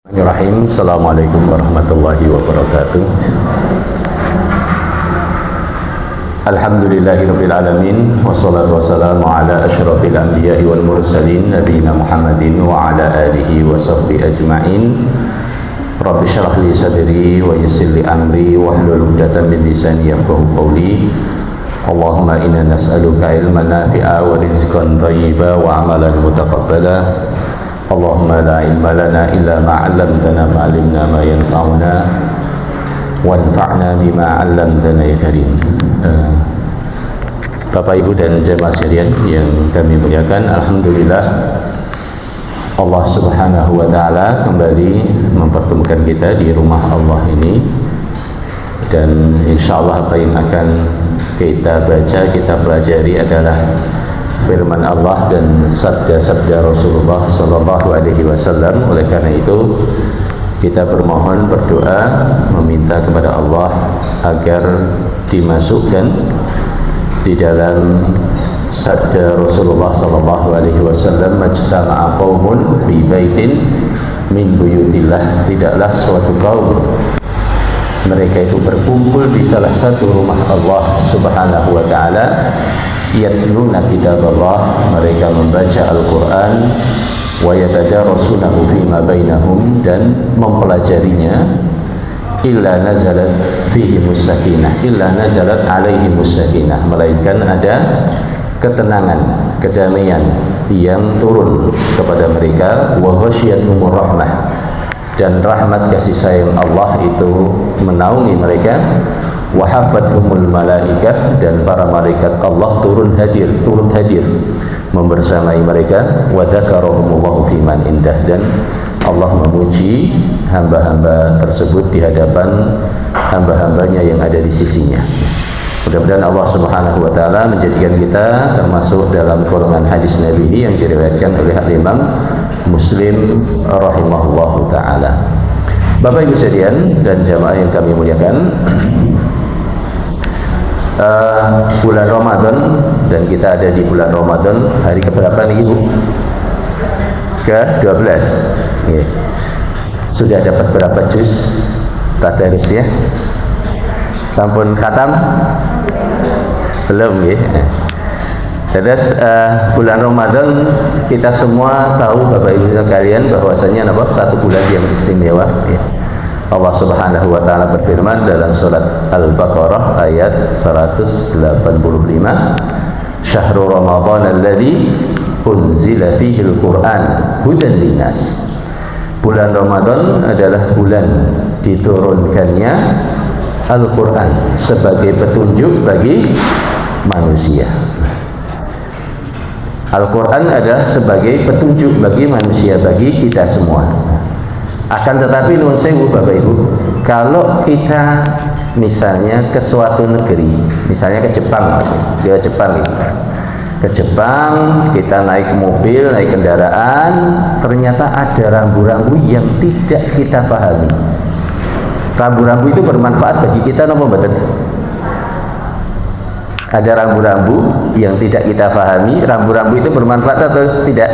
Bismillahirrahmanirrahim. Assalamualaikum warahmatullahi wabarakatuh. Alhamdulillahirabbil alamin wassalatu wassalamu ala asyrafil anbiya'i wal mursalin nabiyina Muhammadin wa ala alihi wa sahbihi ajma'in. Rabbi shrah li sadri wa yassir li amri wahlul 'uqdatam min lisani yafqahu qawli. Allahumma inna nas'aluka ilman nafi'a wa rizqan thayyiban wa amalan mutaqabbala. Allahumma la ilma lana illa ma 'allamtana fa'allimna ma yanfa'una wanfa'na bima 'allamtana ya karim. Bapak Ibu dan jemaah sekalian yang kami muliakan, alhamdulillah Allah Subhanahu wa taala kembali mempertemukan kita di rumah Allah ini, dan insyaallah apa yang akan kita baca, kita pelajari adalah firman Allah dan sabda-sabda Rasulullah sallallahu alaihi wasallam. Oleh karena itu kita bermohon, berdoa, meminta kepada Allah agar dimasukkan di dalam sabda Rasulullah sallallahu alaihi wasallam, majtama'a qaumun fi baitin min buyutillah, tidaklah suatu kaum mereka itu berkumpul di salah satu rumah Allah Subhanahu wa taala, yatluna kitab Allah, mereka membaca Al-Quran, wa yatadarasunahu fima bainahum, dan mempelajarinya, illa nazalat fihimus sakinah, illa nazalat alaihimus sakinah, melainkan ada ketenangan, kedamaian yang turun kepada mereka, wa ghasyiyatuhumur rahmah, dan rahmat kasih sayang Allah itu menaungi mereka, wa hafathumul malaikah, dan para malaikat Allah turun hadir membersamai mereka, wa dzakarahumullahu fi man indah, dan Allah memuji hamba-hamba tersebut di hadapan hamba-hambanya yang ada di sisinya. Mudah-mudahan Allah Subhanahu wa taala menjadikan kita termasuk dalam golongan hadis Nabi ini yang diriwayatkan oleh Imam Muslim rahimahullahu taala. Bapak Ibu sekalian dan jamaah yang kami muliakan, bulan Ramadan, dan kita ada di bulan Ramadan. Hari keberapa nih Ibu? Ke-12. Ya. Sudah dapat berapa juz tadarus ya? Sampun khatam? Belum ya? Terus bulan Ramadan kita semua tahu Bapak Ibu sekalian bahwasanya satu bulan yang istimewa ya. Allah Subhanahu wa taala berfirman dalam surat Al-Baqarah ayat 185, Syahrul Ramadan alladzi unzila fihi al-Qur'an hudan linnas. Bulan Ramadan adalah bulan diturunkannya Al-Qur'an sebagai petunjuk bagi manusia. Al-Qur'an adalah sebagai petunjuk bagi manusia, bagi kita semua. Akan tetapi nuwun sewu Bapak Ibu, kalau kita misalnya ke suatu negeri, misalnya ke Jepang, ke Jepang kita naik mobil, naik kendaraan, ternyata ada rambu-rambu yang tidak kita pahami. Rambu-rambu itu bermanfaat bagi kita nopo mboten? Ada rambu-rambu yang tidak kita pahami, rambu-rambu itu bermanfaat atau tidak?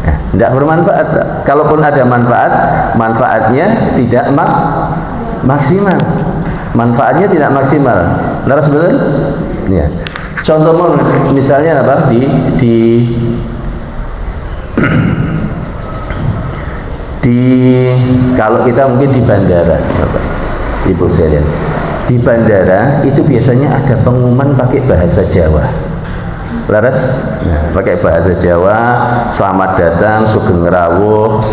Tidak bermanfaat. Kalaupun ada manfaat, manfaatnya tidak maksimal. Manfaatnya tidak maksimal. Laras betul? Ya. Contoh misalnya apa? Kalau kita mungkin di bandara, Bapak Ibu sekalian, di bandara itu biasanya ada pengumuman pakai bahasa Jawa. Laras, pakai bahasa Jawa, selamat datang Sugeng Rawuh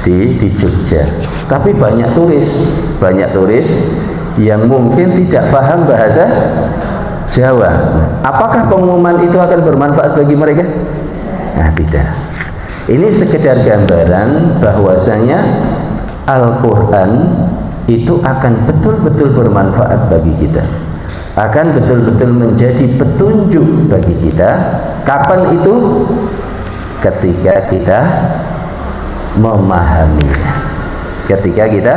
di Jogja. Tapi banyak turis yang mungkin tidak paham bahasa Jawa. Apakah pengumuman itu akan bermanfaat bagi mereka? Nah, tidak. Ini sekedar gambaran bahwasanya Al-Quran itu akan betul-betul bermanfaat bagi kita, akan betul-betul menjadi petunjuk bagi kita. Kapan itu? Ketika kita memahaminya, ketika kita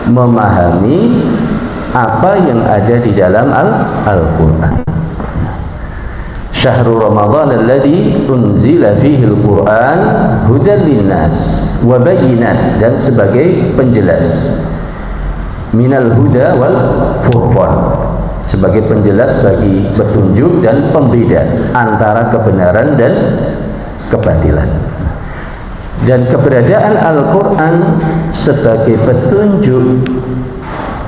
memahami apa yang ada di dalam Al-Quran. Syahrul Ramadan alladzi unzila fihi al-Quran hudan linnas, wa bayyinat, dan sebagai penjelas, minal huda wal furqan, sebagai penjelas bagi petunjuk dan pembeda antara kebenaran dan kebatilan. Dan keberadaan Al-Quran sebagai petunjuk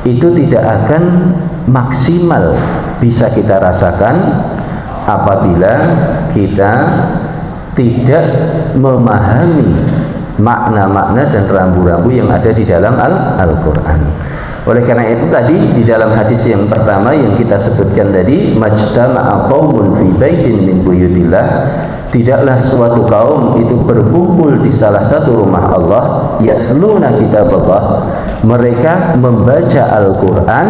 itu tidak akan maksimal bisa kita rasakan apabila kita tidak memahami makna-makna dan rambu-rambu yang ada di dalam Al-Quran. Oleh karena itu tadi di dalam hadis yang pertama yang kita sebutkan tadi, majtama'a qaumun fi baitin min buyutillah, tidaklah suatu kaum itu berkumpul di salah satu rumah Allah, yatluna kitaballah, mereka membaca Al-Quran.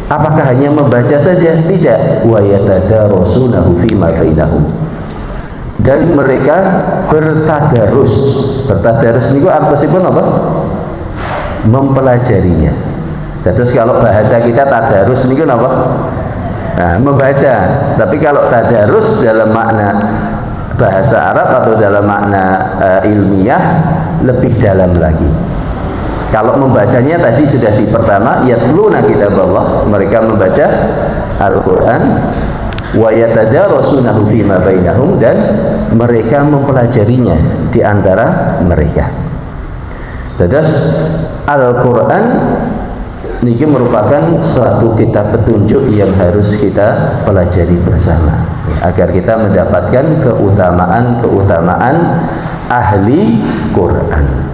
Apakah hanya membaca saja? Tidak. Wa yatadarasunahu fima bainahum, dan mereka bertadarus. Bertadarus niku artosipun apa? Mempelajarinya. Terus kalau bahasa kita tadarus niku apa? Nah, membaca. Tapi kalau tadarus dalam makna bahasa Arab atau dalam makna ilmiah lebih dalam lagi. Kalau membacanya tadi sudah di pertama, yatluna kitaballah, mereka membaca Al-Quran, wa yatadarasunahu fima bainahum, dan mereka mempelajarinya di antara mereka. Terus Al-Quran ini merupakan suatu kitab petunjuk yang harus kita pelajari bersama agar kita mendapatkan keutamaan ahli Quran.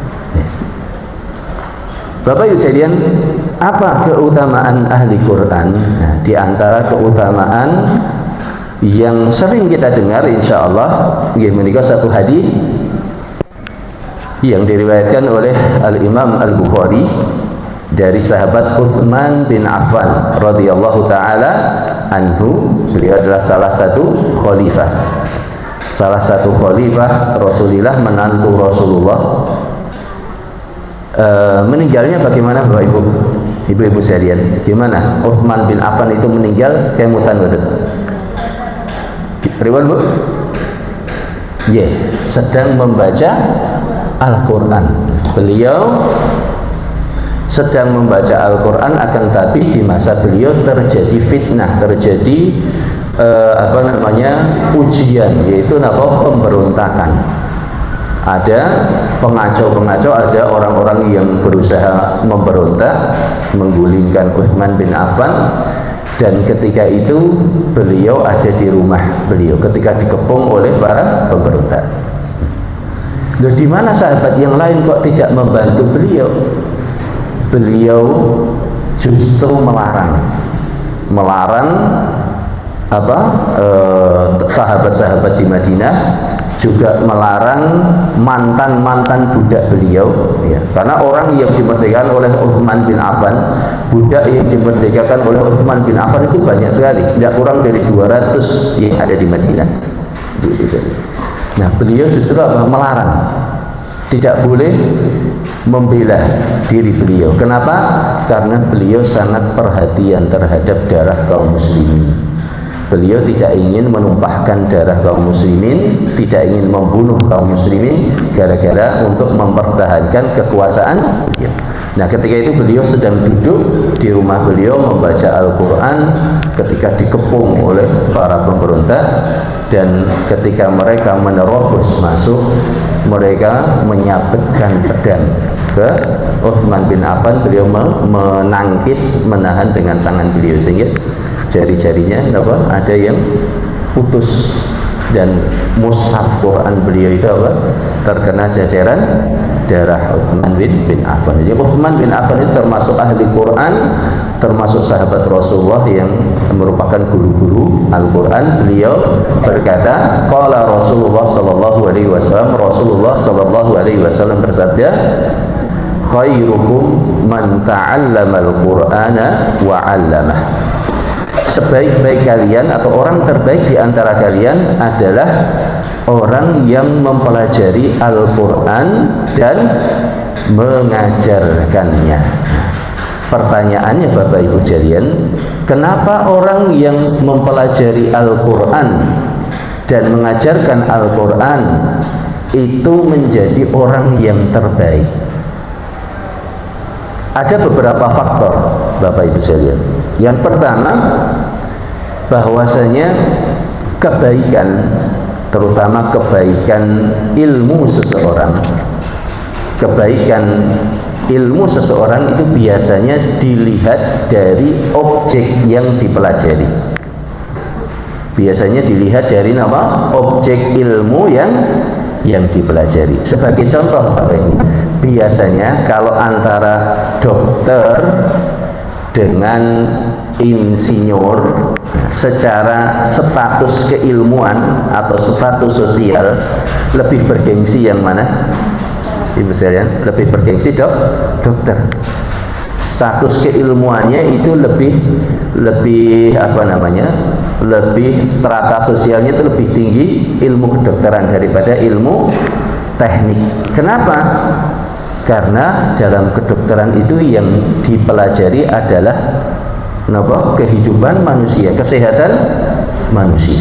Bapak Ibu sekalian, apa keutamaan ahli Quran? Nah, di antara keutamaan yang sering kita dengar, insya Allah, menikah satu hadis yang diriwayatkan oleh Al-Imam Al-Bukhari dari sahabat Utsman bin Affan radhiyallahu taala anhu. Beliau adalah salah satu khalifah Rasulullah, menantu Rasulullah. Meninggalnya bagaimana Bapak Ibu? Ibu-ibu sekalian, gimana Utsman bin Affan itu meninggal kemutan betul? Riwan Bu? Sedang membaca Al-Quran. Beliau sedang membaca Al-Quran, akan tapi di masa beliau terjadi fitnah, terjadi ujian, yaitu pemberontakan. Ada pengacau-pengacau, ada orang-orang yang berusaha memberontak, menggulingkan Utsman bin Affan, dan ketika itu beliau ada di rumah beliau ketika dikepung oleh para pemberontak. Loh, di mana sahabat yang lain kok tidak membantu beliau? Beliau justru melarang sahabat-sahabat di Madinah, juga melarang mantan-mantan budak beliau, ya. Karena orang yang dimerdekakan oleh Utsman bin Affan, budak yang dimerdekakan oleh Utsman bin Affan itu banyak sekali, tidak kurang dari 200 yang ada di Madinah. Nah, beliau justru melarang, tidak boleh membela diri beliau. Kenapa? Karena beliau sangat perhatian terhadap darah kaum muslimin. Beliau tidak ingin menumpahkan darah kaum muslimin, tidak ingin membunuh kaum muslimin gara-gara untuk mempertahankan kekuasaan beliau. Nah, ketika itu beliau sedang duduk di rumah beliau membaca Al-Quran ketika dikepung oleh para pemberontak, dan ketika mereka menerobos masuk, mereka menyabetkan pedang ke Utsman bin Affan. Beliau menangkis, menahan dengan tangan beliau sehingga jari-jarinya ada yang putus, dan mushaf Quran beliau itu terkena jajaran darah Utsman bin Affan. Jadi Utsman bin Affan itu termasuk ahli Quran, termasuk sahabat Rasulullah yang merupakan guru-guru Al-Quran. Beliau berkata, qala Rasulullah sallallahu alaihi wasallam, Rasulullah sallallahu alaihi wasallam bersabda, khairukum man ta'allama al-Qur'ana wa 'allamah. Sebaik-baik kalian atau orang terbaik di antara kalian adalah orang yang mempelajari Al-Quran dan mengajarkannya. Pertanyaannya Bapak Ibu sekalian, kenapa orang yang mempelajari Al-Quran dan mengajarkan Al-Quran itu menjadi orang yang terbaik? Ada beberapa faktor, Bapak Ibu sekalian. Yang pertama, bahwasanya kebaikan, terutama kebaikan ilmu seseorang, kebaikan ilmu seseorang itu biasanya dilihat dari objek yang dipelajari. Biasanya dilihat dari nama objek ilmu yang dipelajari. Sebagai contoh, Bapak Ibu, biasanya kalau antara dokter dengan insinyur, secara status keilmuan atau status sosial, lebih bergengsi yang mana? Ibu sekalian, lebih bergengsi dokter. Status keilmuannya itu lebih apa namanya? Lebih strata sosialnya itu lebih tinggi ilmu kedokteran daripada ilmu teknik. Kenapa? Karena dalam kedokteran itu yang dipelajari adalah kehidupan manusia, kesehatan manusia.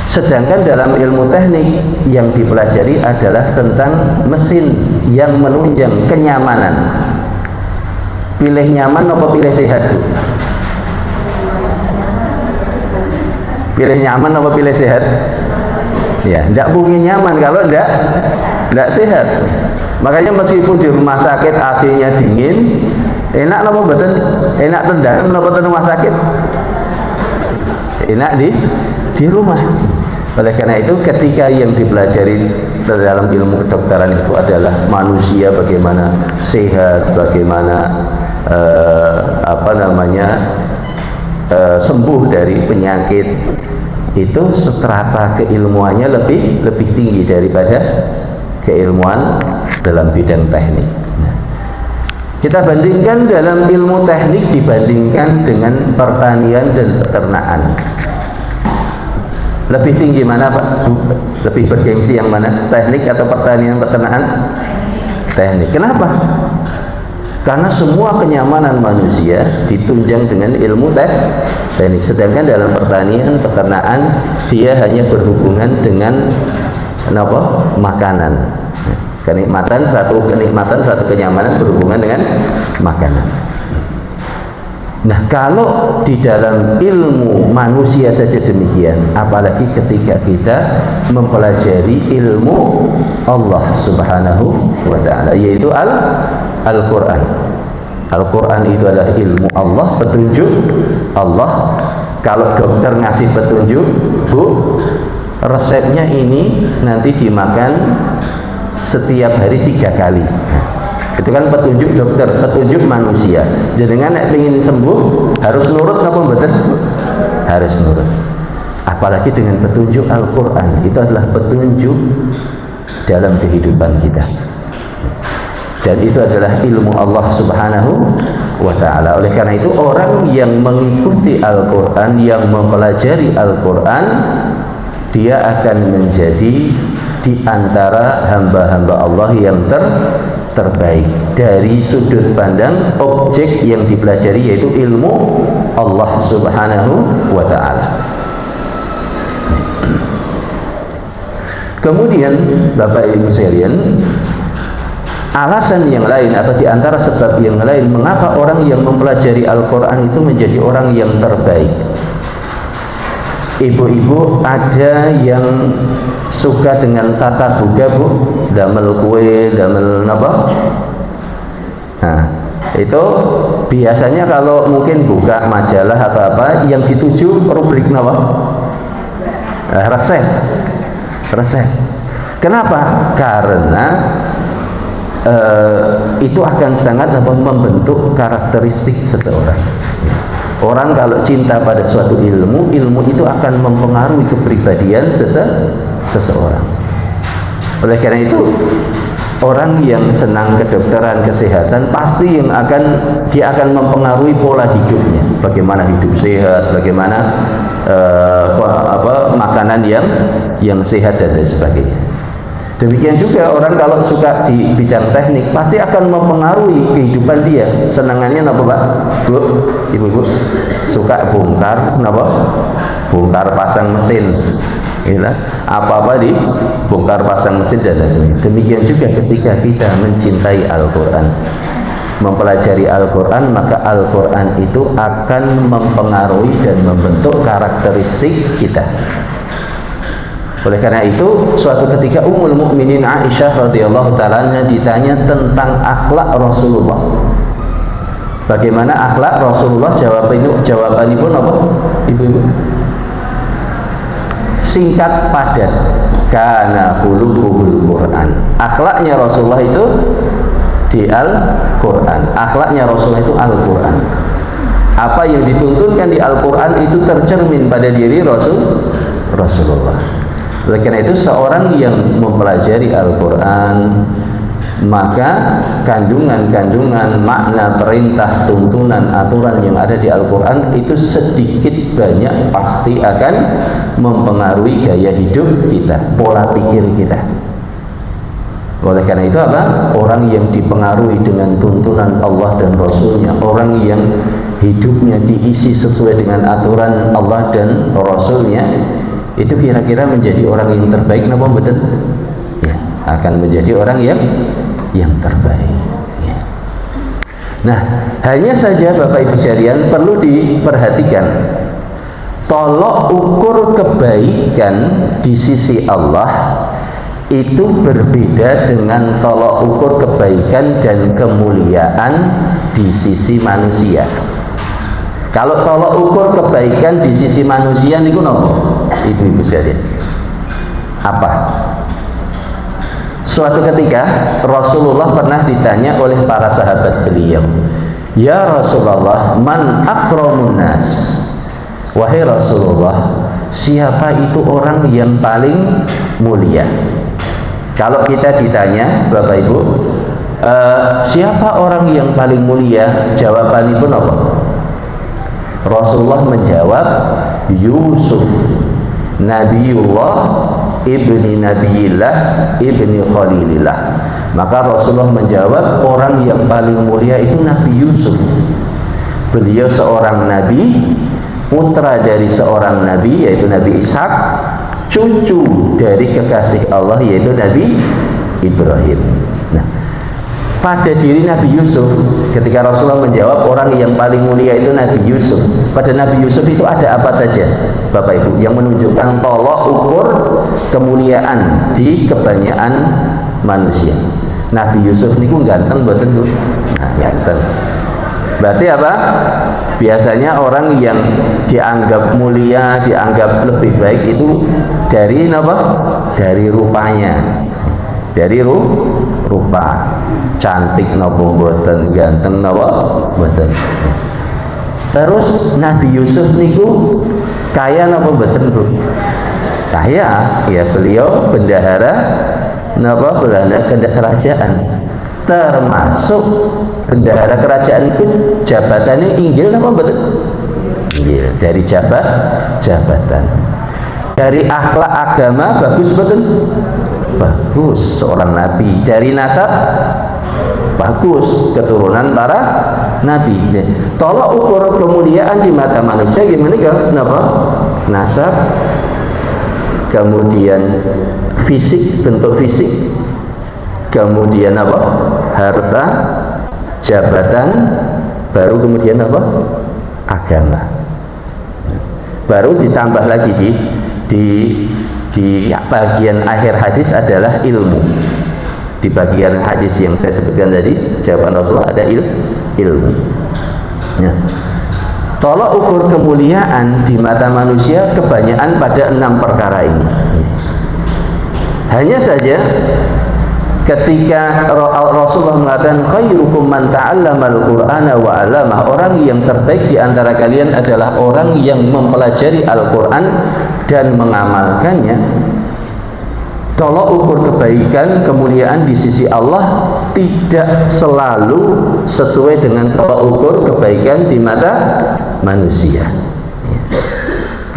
Sedangkan dalam ilmu teknik yang dipelajari adalah tentang mesin yang menunjang kenyamanan. Pilih nyaman apa pilih sehat, Bu? Pilih nyaman apa pilih sehat? Ya, tidak mungkin nyaman kalau tidak sehat. Makanya meskipun di rumah sakit AC-nya dingin, enak apa betul? Enak tendang apa rumah sakit? Enak di rumah. Oleh karena itu, ketika yang dipelajari dalam ilmu kedokteran itu adalah manusia bagaimana sehat, bagaimana sembuh dari penyakit, itu strata keilmuannya lebih tinggi daripada keilmuan dalam bidang teknik. Kita bandingkan dalam ilmu teknik dibandingkan dengan pertanian dan peternakan. Lebih tinggi mana, Pak? Lebih bergengsi yang mana? Teknik atau pertanian peternakan? Teknik. Kenapa? Karena semua kenyamanan manusia ditunjang dengan ilmu teknik. Sedangkan dalam pertanian, peternakan, dia hanya berhubungan dengan makanan. Kenikmatan, satu kenyamanan berhubungan dengan makanan. Nah, kalau di dalam ilmu manusia saja demikian, apalagi ketika kita mempelajari ilmu Allah Subhanahu wa ta'ala, yaitu Al-Quran. Al-Quran itu adalah ilmu Allah, petunjuk Allah. Kalau dokter ngasih petunjuk, Bu, resepnya ini nanti dimakan setiap hari 3 kali. Itu kan petunjuk dokter, petunjuk manusia. Jenengan nek pengen sembuh harus nurut apa mboten? Harus nurut. Apalagi dengan petunjuk Al-Qur'an, itu adalah petunjuk dalam kehidupan kita. Dan itu adalah ilmu Allah Subhanahu wa ta'ala. Oleh karena itu, orang yang mengikuti Al-Qur'an, yang mempelajari Al-Qur'an, dia akan menjadi di antara hamba-hamba Allah yang terbaik dari sudut pandang objek yang dipelajari, yaitu ilmu Allah Subhanahu wa ta'ala. Kemudian Bapak Ibu sekalian, alasan yang lain atau di antara sebab yang lain mengapa orang yang mempelajari Al-Quran itu menjadi orang yang terbaik. Ibu-ibu ada yang suka dengan tata buga, Bu, damel kue, damel apa? Nah, itu biasanya kalau mungkin buka majalah atau apa yang dituju rubrik apa? Resep. Kenapa? Karena itu akan sangat membentuk karakteristik seseorang. Orang kalau cinta pada suatu ilmu itu akan mempengaruhi kepribadian seseorang. Oleh karena itu, orang yang senang kedokteran, kesehatan, pasti dia akan mempengaruhi pola hidupnya. Bagaimana hidup sehat, bagaimana makanan yang sehat dan lain sebagainya. Demikian juga orang kalau suka di bidang teknik pasti akan mempengaruhi kehidupan dia. Senangannya apa, Pak? Bu, Ibu-ibu suka bongkar pasang mesin. Apa-apa dibongkar pasang mesin dan lain sebagainya. Demikian juga ketika kita mencintai Al-Quran, mempelajari Al-Quran, maka Al-Quran itu akan mempengaruhi dan membentuk karakteristik kita. Oleh karena itu, suatu ketika Ummul Mukminin Aisyah radhiyallahu ta'ala anha ditanya tentang akhlak Rasulullah. Bagaimana akhlak Rasulullah? Jawaban ibu apa? Ibu-ibu. Singkat padat. Kana khuluquhul Quran. Akhlaknya Rasulullah itu di Al-Quran. Akhlaknya Rasulullah itu Al-Quran. Apa yang dituntunkan di Al-Quran itu tercermin pada diri Rasulullah. Oleh karena itu, seorang yang mempelajari Al-Quran, maka kandungan-kandungan makna, perintah, tuntunan, aturan yang ada di Al-Quran itu sedikit banyak pasti akan mempengaruhi gaya hidup kita, pola pikir kita. Oleh karena itu apa? Orang yang dipengaruhi dengan tuntunan Allah dan Rasulnya, orang yang hidupnya diisi sesuai dengan aturan Allah dan Rasulnya, itu kira-kira menjadi orang yang terbaik, napa betul? Ya, akan menjadi orang yang terbaik. Ya. Nah, hanya saja Bapak Ibu sekalian perlu diperhatikan, tolok ukur kebaikan di sisi Allah itu berbeda dengan tolok ukur kebaikan dan kemuliaan di sisi manusia. Kalau tolok ukur kebaikan di sisi manusia niku napa? Ibu-ibu sekalian. Apa? Suatu ketika Rasulullah pernah ditanya oleh para sahabat beliau, "Ya Rasulullah, man akramun nas?" Wahai Rasulullah, siapa itu orang yang paling mulia? Kalau kita ditanya, Bapak Ibu, siapa orang yang paling mulia? Jawaban ibu apa? Rasulullah menjawab, Yusuf, Nabiullah, ibni Nabiillah, ibni Khalilillah. Maka Rasulullah menjawab, orang yang paling mulia itu Nabi Yusuf. Beliau seorang nabi, putra dari seorang nabi, yaitu Nabi Ishak, cucu dari kekasih Allah, yaitu Nabi Ibrahim. Nah, pada diri Nabi Yusuf, ketika Rasulullah menjawab orang yang paling mulia itu Nabi Yusuf, pada Nabi Yusuf itu ada apa saja Bapak Ibu yang menunjukkan tolok ukur kemuliaan di kebanyakan manusia? Nabi Yusuf ini ganteng betul. Nah, ganteng. Berarti apa? Biasanya orang yang dianggap mulia, dianggap lebih baik itu dari apa? Dari rupanya. Dari rupa. Cantik napa mboten, ganteng napa mboten. Terus Nabi Yusuf niku kaya napa mboten, Bu? Kaya, ya, beliau bendahara napa kerajaan. Termasuk bendahara kerajaan itu jabatannya inggil napa mboten? Inggil, dari jabatan. Dari akhlak agama bagus mboten? Bagus, seorang nabi. Dari nasab bagus, keturunan para nabi. Tolak ukur kemuliaan di mata manusia gimana kan? Kenapa? Nasab, kemudian fisik, bentuk fisik, kemudian apa? Harta, jabatan, baru kemudian apa? Agama. Baru ditambah lagi di bagian akhir hadis adalah ilmu. Di bagian hadis yang saya sebutkan tadi, jawaban Rasulullah ada ilmu. Ya. Tolak ukur kemuliaan di mata manusia kebanyakan pada 6 perkara ini. Hanya saja ketika Rasulullah mengatakan khairukum man ta'allamal Qur'ana wa 'allamah, orang yang terbaik di antara kalian adalah orang yang mempelajari Al-Qur'an dan mengamalkannya. Tolak ukur kebaikan, kemuliaan di sisi Allah tidak selalu sesuai dengan tolak ukur kebaikan di mata manusia.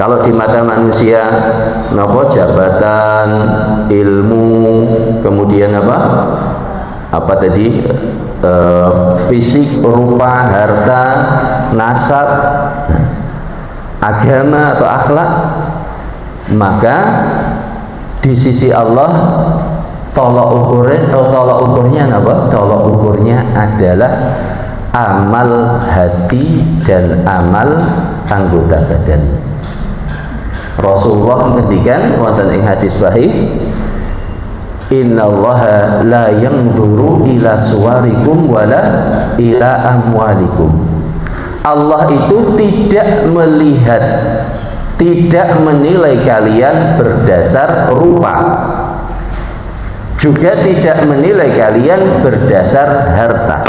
Kalau di mata manusia, nopo jabatan, ilmu, kemudian apa tadi, fisik, rupa, harta, nasab, agama atau akhlak, maka di sisi Allah tolak ukurnya apa? Tolak ukurnya adalah amal hati dan amal anggota badan. Rasulullah ngendikan wonten ing hadis sahih, innallaha la yanzuru ila suwarikum wala ila amwalikum. Allah itu tidak melihat, tidak menilai kalian berdasar rupa, juga tidak menilai kalian berdasar harta,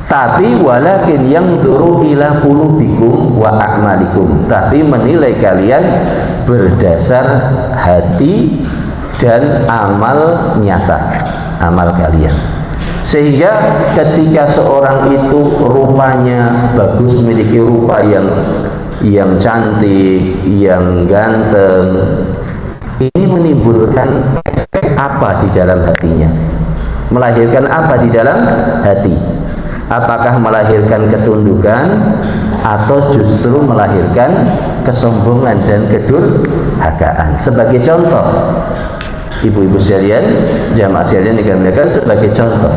tapi walakin yanzuru ila qulubikum wa a'malikum, tapi menilai kalian berdasar hati dan amal nyata, amal kalian. Sehingga ketika seorang itu rupanya bagus, memiliki rupa yang cantik, yang ganteng, ini menimbulkan efek apa di dalam hatinya? Melahirkan apa di dalam hati? Apakah melahirkan ketundukan atau justru melahirkan kesombongan dan kedurhakaan? Sebagai contoh, ibu-ibu sekalian, jamaah sekalian dikatakan sebagai contoh,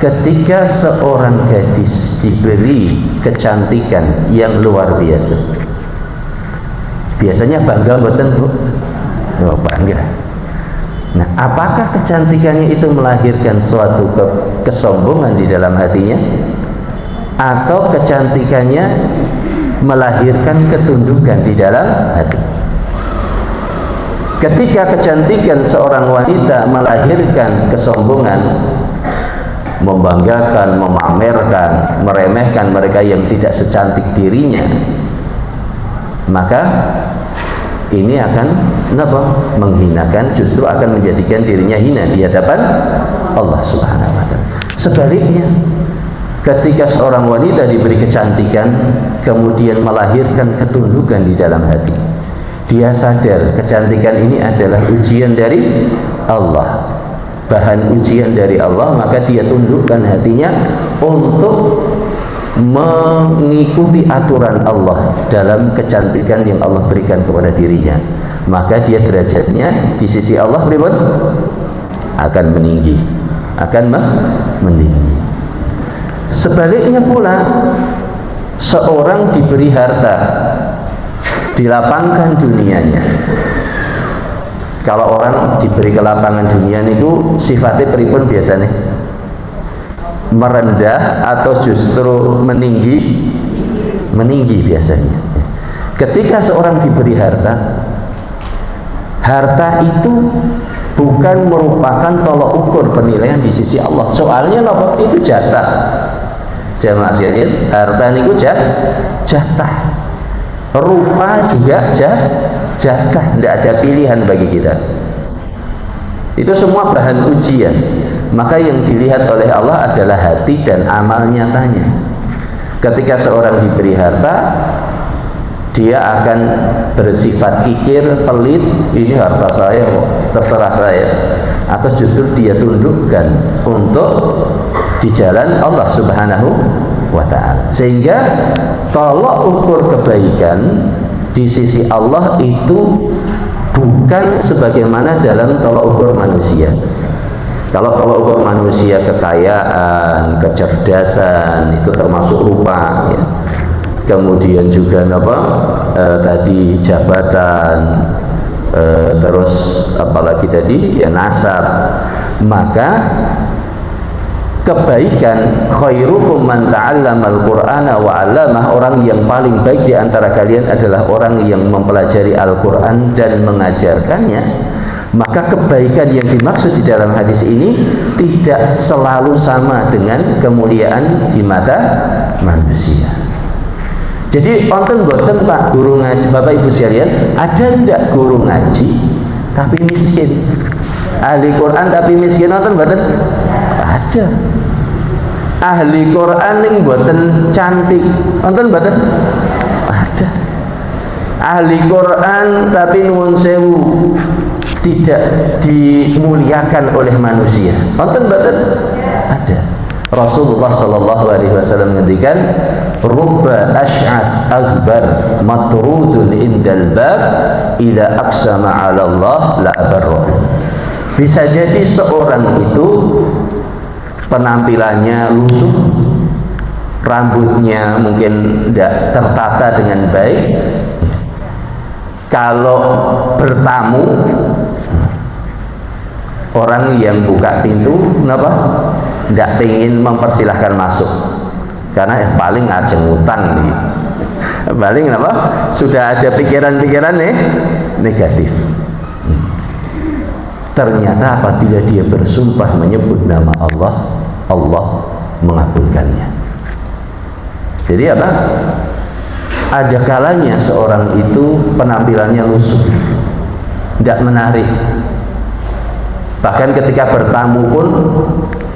ketika seorang gadis diberi kecantikan yang luar biasa, biasanya bangga mboten Bu? Oh, bangga. Nah, apakah kecantikannya itu melahirkan suatu kesombongan di dalam hatinya, atau kecantikannya melahirkan ketundukan di dalam hati? Ketika kecantikan seorang wanita melahirkan kesombongan, membanggakan, memamerkan, meremehkan mereka yang tidak secantik dirinya, maka ini akan menghinakan, justru akan menjadikan dirinya hina di hadapan Allah Subhanahu wa ta'ala. Sebaliknya, ketika seorang wanita diberi kecantikan kemudian melahirkan ketundukan di dalam hati, dia sadar kecantikan ini adalah ujian dari Allah, bahan ujian dari Allah, maka dia tundukkan hatinya untuk mengikuti aturan Allah dalam kecantikan yang Allah berikan kepada dirinya, maka dia derajatnya di sisi Allah akan meninggi, akan meninggi. Sebaliknya pula, seorang diberi harta, dilapangkan dunianya. Kalau orang diberi kelapangan dunia niku sifatnya pripun biasanya? Merendah atau justru meninggi? Meninggi biasanya. Ketika seorang diberi harta, harta itu bukan merupakan tolak ukur penilaian di sisi Allah. Soalnya itu jatah. Jamaah sekalian, harta niku jatah. Rupa juga jatah, tidak ada pilihan bagi kita. Itu semua bahan ujian. Maka yang dilihat oleh Allah adalah hati dan amal nyatanya. Ketika seorang diberi harta, dia akan bersifat kikir, pelit, ini harta saya kok, terserah saya, atau justru dia tundukkan untuk di jalan Allah Subhanahu wa ta'ala. Sehingga tolak ukur kebaikan di sisi Allah itu bukan sebagaimana dalam tolak ukur manusia. Kalau ukur manusia kekayaan, kecerdasan itu termasuk rupa, ya. Kemudian juga tadi jabatan, terus apalagi tadi ya nasab. Maka kebaikan, khairukum man ta'allamal qur'ana wa 'allamah, orang yang paling baik di antara kalian adalah orang yang mempelajari Al-Qur'an dan mengajarkannya. Maka kebaikan yang dimaksud di dalam hadis ini tidak selalu sama dengan kemuliaan di mata manusia. Jadi wonten boten Pak guru ngaji, Bapak Ibu sekalian, ada ndak guru ngaji tapi miskin? Ahli Quran tapi miskin wonten boten? Ada. Ahli Quran ning boten cantik wonten boten? Ada. Ahli Quran tapi nuwun sewu tidak dimuliakan oleh manusia wonten boten? Ada. Rasulullah sallallahu alaihi wasallam menghentikan, rubba ash'ath aghbar matrudun indal bab idza aqsama 'ala Allah la abarra. Bisa jadi seorang itu penampilannya lusuh, rambutnya mungkin tidak tertata dengan baik, kalau bertamu orang yang buka pintu kenapa? Tidak ingin mempersilahkan masuk, karena paling ajeng utang nih, paling apa? Sudah ada pikiran-pikiran negatif. Ternyata apabila dia bersumpah menyebut nama Allah, Allah mengabulkannya. Jadi apa? Ada kalanya seorang itu penampilannya lusuh, tidak menarik. Bahkan ketika bertamu pun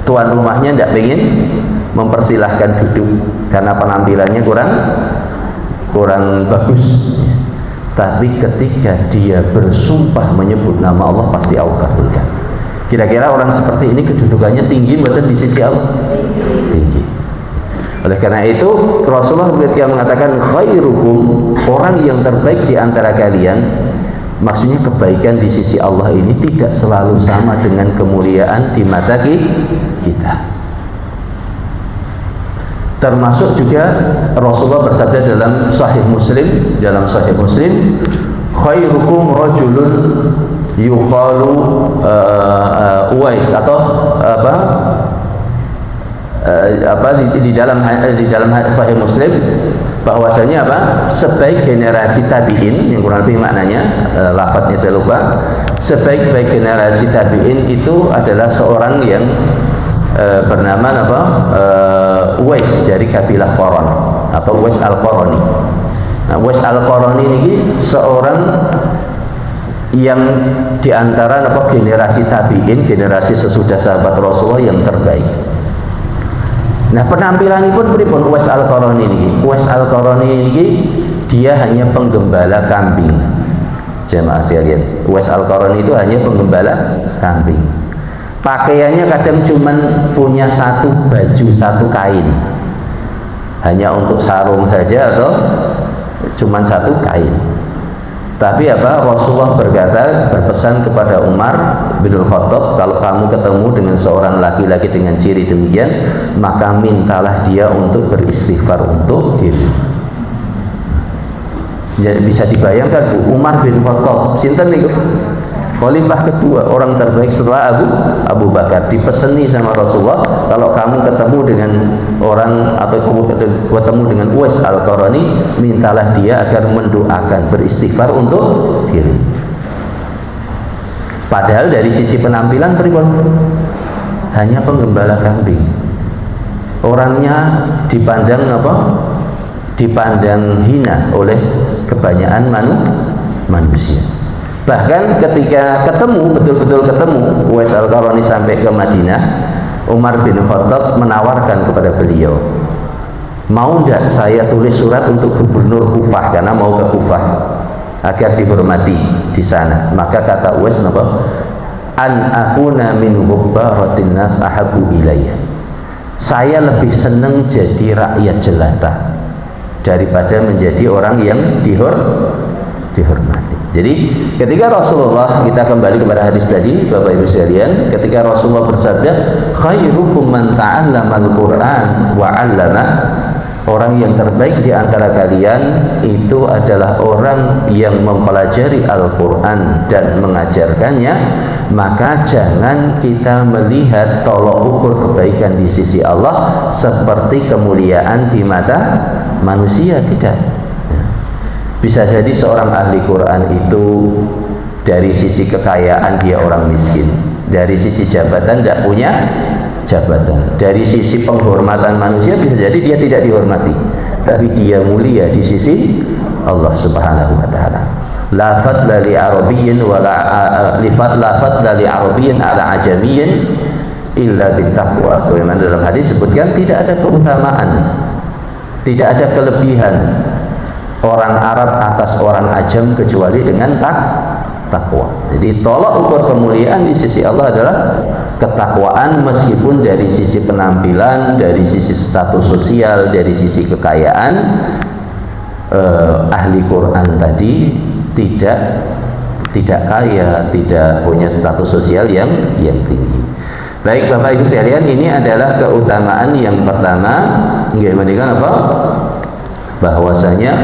tuan rumahnya tidak ingin mempersilahkan duduk karena penampilannya kurang bagus. Tapi ketika dia bersumpah menyebut nama Allah, pasti Allah kabulkan. Kira-kira orang seperti ini kedudukannya tinggi betul di sisi Allah? Tinggi. Oleh karena itu Rasulullah ketika mengatakan khairukum, orang yang terbaik di antara kalian, maksudnya kebaikan di sisi Allah ini tidak selalu sama dengan kemuliaan di mata kita. Termasuk juga Rasulullah bersabda dalam Sahih Muslim, khairukum rajulun yuqalu Uwais, atau di dalam Sahih Muslim bahwasanya sebaik generasi tabi'in, yang kurang lebih maknanya lafadznya saya lupa, sebaik-baik generasi tabi'in itu adalah seorang yang bernama Uwais dari kabilah Qaran atau Uwais Al-Qarani. Nah, Uwais Al-Qarani ini seorang yang diantara generasi tabi'in, generasi sesudah sahabat Rasulullah yang terbaik. Nah, penampilan pun pripun Uwais Al-Qarani ini? Uwais Al-Qarani ini dia hanya penggembala kambing. Jemaah sekalian, Uwais Al-Qarani itu hanya penggembala kambing. Pakaiannya kadang cuman punya satu baju, satu kain, hanya untuk sarung saja, atau cuman satu kain. Tapi Rasulullah berpesan kepada Umar bin Khattab, kalau kamu ketemu dengan seorang laki-laki dengan ciri demikian, maka mintalah dia untuk beristighfar untuk diri. Jadi bisa dibayangkan Umar bin Khattab, sinten niku? Khalifah kedua, orang terbaik setelah Abu Bakar, dipeseni sama Rasulullah, kalau kamu ketemu dengan orang atau ketemu dengan Uwais Al-Qarani, mintalah dia agar mendoakan, beristighfar untuk diri. Padahal dari sisi penampilan hanya penggembala kambing, orangnya dipandang dipandang hina oleh kebanyakan manusia. Bahkan ketika betul-betul ketemu Uwais Al-Qarani sampai ke Madinah, Umar bin Khattab menawarkan kepada beliau, mau tidak saya tulis surat untuk gubernur Kufah, karena mau ke Kufah agar dihormati di sana. Maka kata Uwais, an akuna min hubbaratin nas ahabu ilayya, saya lebih senang jadi rakyat jelata daripada menjadi orang yang dihormati. Jadi ketika Rasulullah, kita kembali kepada hadis tadi Bapak Ibu sekalian, ketika Rasulullah bersabda khairukum man ta'allamal Qur'an wa 'allama, orang yang terbaik di antara kalian itu adalah orang yang mempelajari Al-Qur'an dan mengajarkannya. Maka jangan kita melihat tolok ukur kebaikan di sisi Allah seperti kemuliaan di mata manusia, tidak. Bisa jadi seorang ahli Quran itu dari sisi kekayaan dia orang miskin, dari sisi jabatan tidak punya jabatan, dari sisi penghormatan manusia bisa jadi dia tidak dihormati, tapi dia mulia di sisi Allah Subhanahu wa taala. La fadla li arabiyyin wa la fadla li arabiyyin ala ajamiyyin illa bittaqwa. Sebagaimana dalam hadis sebutkan, tidak ada keutamaan, tidak ada kelebihan orang Arab atas orang Ajam kecuali dengan at-taqwa. Jadi tolak ukur kemuliaan di sisi Allah adalah ketakwaan, meskipun dari sisi penampilan, dari sisi status sosial, dari sisi kekayaan, ahli Quran tadi tidak kaya, tidak punya status sosial yang tinggi. Baik Bapak Ibu sekalian, ini adalah keutamaan yang pertama, mengenai apa? Bahwasanya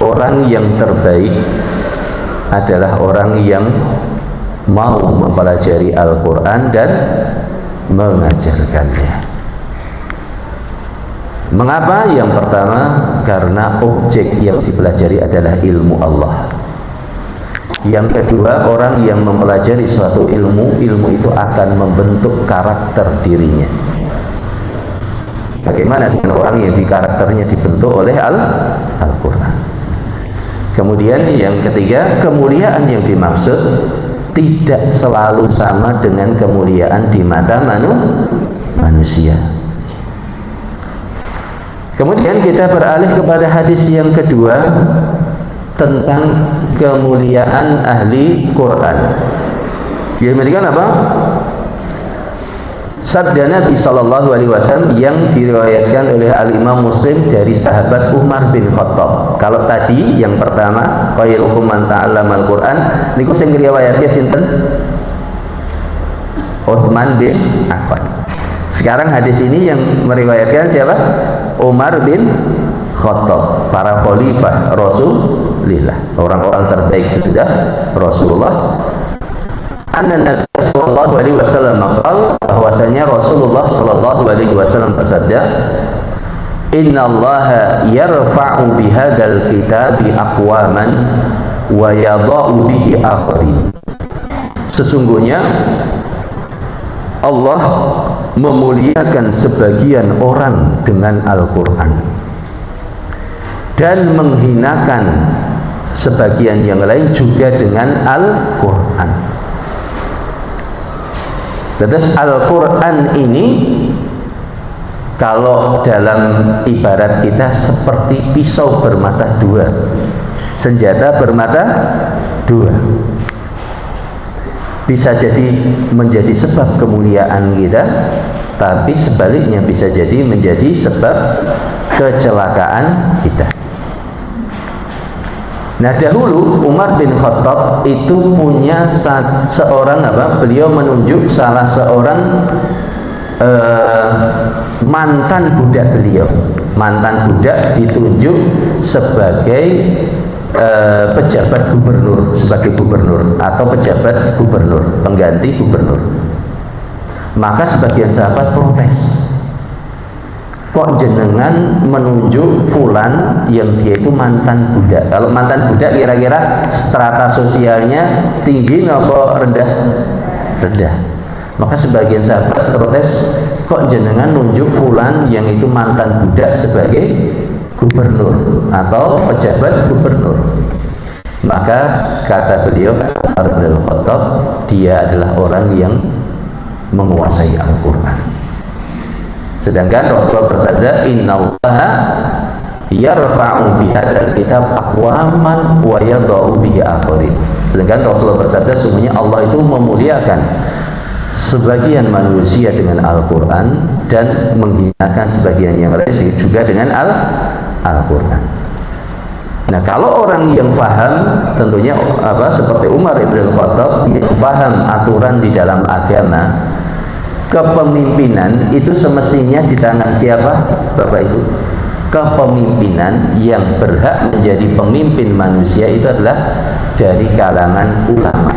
orang yang terbaik adalah orang yang mau mempelajari Al-Quran dan mengajarkannya. Mengapa? Yang pertama, karena objek yang dipelajari adalah ilmu Allah. Yang kedua, orang yang mempelajari suatu ilmu itu akan membentuk karakter dirinya. Bagaimana dengan orang yang karakternya dibentuk oleh Al-Quran? Kemudian yang ketiga, kemuliaan yang dimaksud tidak selalu sama dengan kemuliaan di mata manusia. Kemudian kita beralih kepada hadis yang kedua tentang kemuliaan ahli Quran. Yang demikian apa? Sabda Nabi Sallallahu Alaihi Wasallam yang diriwayatkan oleh Al-Imam Muslim dari sahabat Umar bin Khattab. Kalau tadi yang pertama, khairukum man ta'allama al-Quran, niku sing riwayatnya sinten? Utsman bin Affan. Sekarang hadis ini yang meriwayatkan siapa? Umar bin Khattab, para khalifah Rasulullah, orang-orang terbaik sesudah Rasulullah. Anna Nabi sallallahu alaihi wasallam maqal, bahwasanya Rasulullah sallallahu alaihi wasallam bersabda, innallaha yarfa'u bihadzal kitabi aqwaman wa yadha'u bihi akharin. Sesungguhnya Allah memuliakan sebagian orang dengan Al-Quran dan menghinakan sebagian yang lain juga dengan Al-Quran. Terus Al-Quran ini kalau dalam ibarat kita seperti pisau bermata dua, senjata bermata dua. Bisa jadi menjadi sebab kemuliaan kita, tapi sebaliknya bisa jadi menjadi sebab kecelakaan kita. Nah, dahulu Umar bin Khattab itu punya seorang beliau menunjuk salah seorang mantan budak beliau. Mantan budak ditunjuk sebagai pejabat gubernur, sebagai gubernur atau pejabat gubernur, pengganti gubernur. Maka sebagian sahabat protes, kok jenengan menunjuk fulan yang dia itu mantan budak? Kalau mantan budak kira-kira strata sosialnya tinggi atau rendah? Rendah. Maka sebagian sahabat protes, kok jenengan nunjuk fulan yang itu mantan budak sebagai gubernur atau pejabat gubernur? Maka kata beliau, Umar bin Khattab, dia adalah orang yang menguasai Al-Quran. Sedangkan Rasulullah bersabda, innallaha yarfa'u bihadzal kitab aqwaman wa yadha'u bihi akharin. Sedangkan Rasulullah bersabda, sesungguhnya Allah itu memuliakan sebagian manusia dengan Al-Quran dan menghinakan sebagian yang lain juga dengan Al-Quran. Nah, kalau orang yang faham, tentunya seperti Umar bin Khattab yang faham aturan di dalam agama, kepemimpinan itu semestinya di tangan siapa, Bapak Ibu? Kepemimpinan yang berhak menjadi pemimpin manusia itu adalah dari kalangan ulama,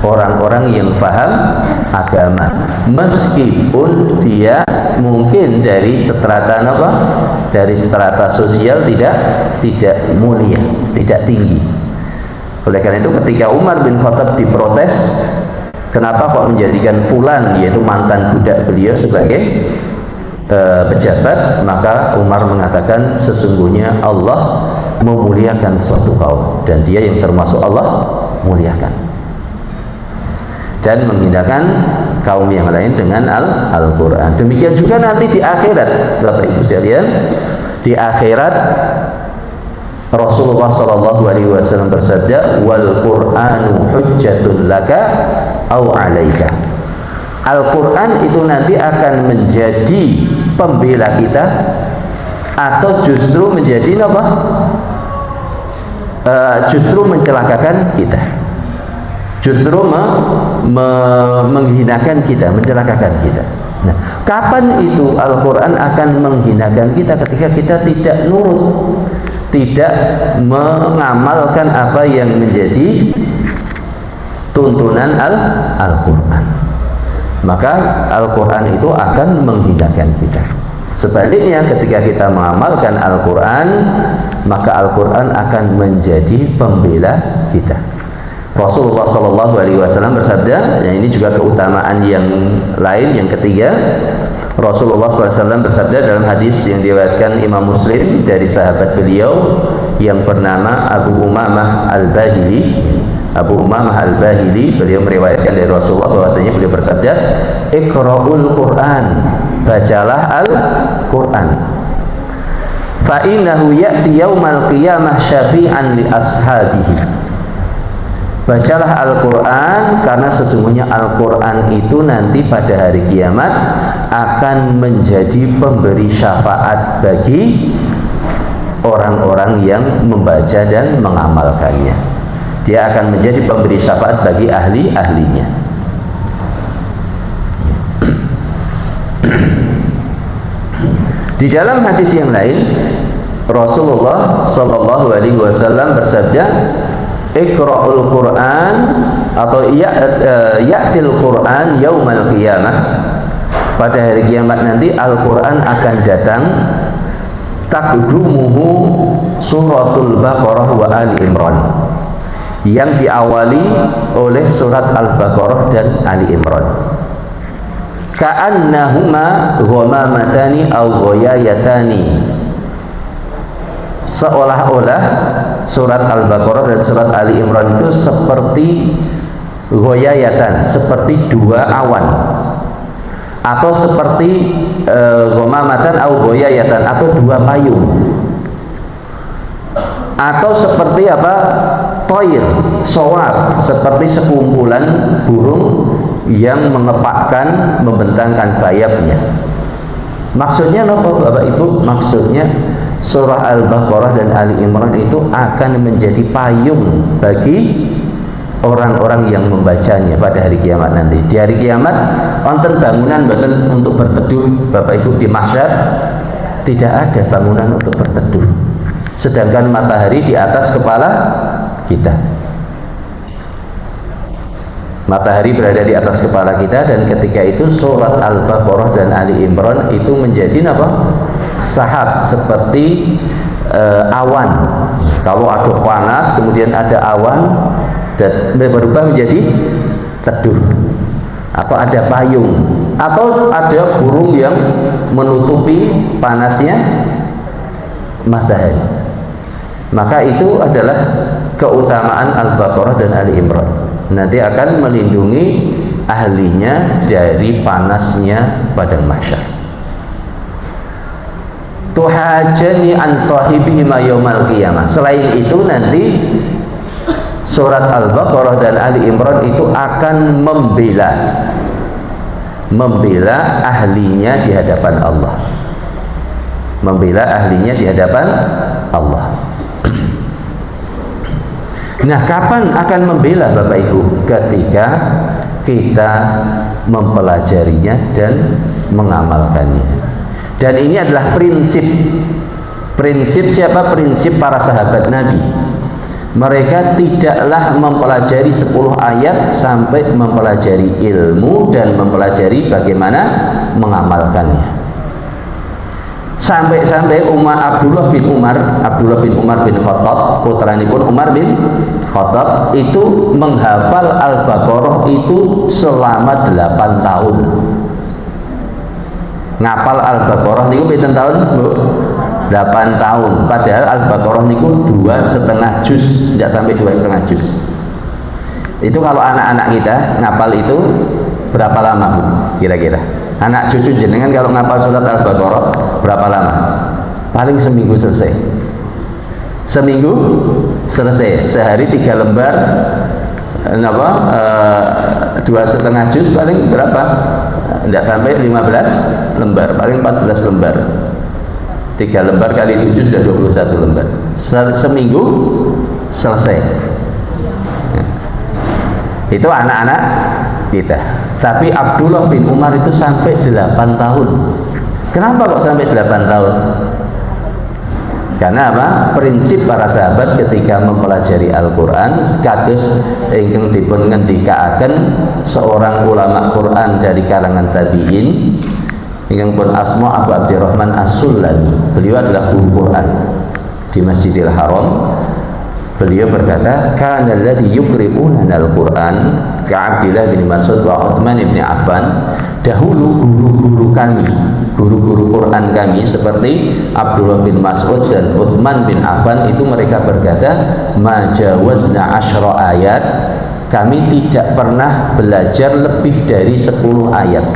orang-orang yang faham agama, meskipun dia mungkin dari strata dari strata sosial tidak mulia, tidak tinggi. Oleh karena itu ketika Umar bin Khattab diprotes, kenapa kok menjadikan fulan, yaitu mantan budak beliau, sebagai pejabat, maka Umar mengatakan sesungguhnya Allah memuliakan suatu kaum dan dia yang termasuk Allah muliakan, dan menghinakan kaum yang lain dengan Al-Quran. Demikian juga nanti di akhirat, Bapak Ibu sekalian, di akhirat Rasulullah sallallahu alaihi wasallam bersabda, "Wal Qur'anu hujjatun laka au 'alaika." Al-Qur'an itu nanti akan menjadi pembela kita atau justru menjadi apa? Justru mencelakakan kita. Justru menghinakan kita, mencelakakan kita. Nah, kapan itu Al-Qur'an akan menghinakan kita? Ketika kita tidak nurut, tidak mengamalkan apa yang menjadi tuntunan Al-Quran, maka Al-Quran itu akan menghinakan kita. Sebaliknya, ketika kita mengamalkan Al-Quran, maka Al-Quran akan menjadi pembela kita. Rasulullah SAW bersabda, yang ini juga keutamaan yang lain, yang ketiga, Rasulullah SAW bersabda dalam hadis yang diriwayatkan Imam Muslim dari sahabat beliau yang bernama Abu Umamah Al-Bahili. Abu Umamah Al-Bahili, beliau meriwayatkan dari Rasulullah bahwasanya beliau bersabda, "Iqra'ul Qur'an," bacalah Al-Qur'an. "Fa innahu ya'ti yaumal qiyamah syafi'an li ashabihi." Bacalah Al-Quran karena sesungguhnya Al-Quran itu nanti pada hari kiamat akan menjadi pemberi syafaat bagi orang-orang yang membaca dan mengamalkannya. Dia akan menjadi pemberi syafaat bagi ahli-ahlinya. Di dalam hadis yang lain, Rasulullah Shallallahu Alaihi Wasallam bersabda, "Iqra'ul Qur'an," atau ya'til Qur'an yaumal qiyamah. Pada hari kiamat nanti Al-Qur'an akan datang, taqdumuhu suratul Baqarah wa Ali Imran, yang diawali oleh surat Al-Baqarah dan Ali Imran. Ka'annahuma ghamamatani aw ghayayatani, seolah-olah surat Al-Baqarah dan surat Ali Imran itu seperti goyayatan, seperti dua awan, atau seperti ghamamatan atau goyayatan, atau dua payung, atau seperti apa? Toir, sawaf, seperti sekumpulan burung yang mengepakkan, membentangkan sayapnya. Maksudnya apa Bapak Ibu? Maksudnya surah Al-Baqarah dan Ali Imran itu akan menjadi payung bagi orang-orang yang membacanya pada hari kiamat nanti. Di hari kiamat, wonten bangunan boten untuk berteduh Bapak Ibu di mahsyar, tidak ada bangunan untuk berteduh. Sedangkan matahari di atas kepala kita. Matahari berada di atas kepala kita, dan ketika itu surat Al-Baqarah dan Ali Imran itu menjadi apa? Sahab, seperti awan. Kalau ada panas kemudian ada awan dan berubah menjadi teduh, atau ada payung, atau ada burung yang menutupi panasnya matahari. Maka itu adalah keutamaan Al-Baqarah dan Ali Imran. Nanti akan melindungi ahlinya dari panasnya padang mahsyar. Tuhajani an sahibihima yaumal qiyamah. Selain itu nanti surat Al-Baqarah dan Ali Imran itu akan membela ahlinya di hadapan Allah. Membela ahlinya di hadapan Allah. Nah, kapan akan membela Bapak Ibu? Ketika kita mempelajarinya dan mengamalkannya. Dan ini adalah prinsip siapa? Prinsip para sahabat Nabi. Mereka tidaklah mempelajari 10 ayat sampai mempelajari ilmu dan mempelajari bagaimana mengamalkannya. Sampai Abdullah bin Umar bin Khattab, putranipun Umar bin Khattab, itu menghafal Al-Baqarah itu selama 8 tahun. Ngapal Al-Baqarah niku pinten tahun, Bu? 8 tahun. Padahal Al-Baqarah niku 2,5 juz, tidak sampai 2,5 juz. Itu kalau anak-anak kita ngapal itu berapa lama, Bu? Kira-kira anak cucu jenengan kalau ngapal surat Al-Baqarah berapa lama? Paling seminggu selesai. seminggu selesai. Sehari 3 lembar, 2,5 juz paling berapa? Tidak sampai 15 lembar, paling 14 lembar. 3 lembar kali 7 sudah 21 lembar. Seminggu selesai. Itu anak-anak kita. Tapi Abdullah bin Umar itu sampai 8 tahun. Kenapa kok sampai 8 tahun? Karena apa? Prinsip para sahabat ketika mempelajari Al-Quran kados ingkang dipun ngendikaaken seorang ulama Quran dari kalangan tabi'in ingkang pun asma Abu Abdurrahman As-Sulami. Beliau adalah guru Quran di Masjidil Haram. Beliau berkata, kana alladhi yuqri'una al-Quran ka'Abdillah bin Mas'ud wa Uthman bin Affan. Dahulu guru-guru kami, guru-guru Quran kami seperti Abdullah bin Mas'ud dan Uthman bin Affan itu mereka berkata, majawazna 10 ayat, kami tidak pernah belajar lebih dari 10 ayat.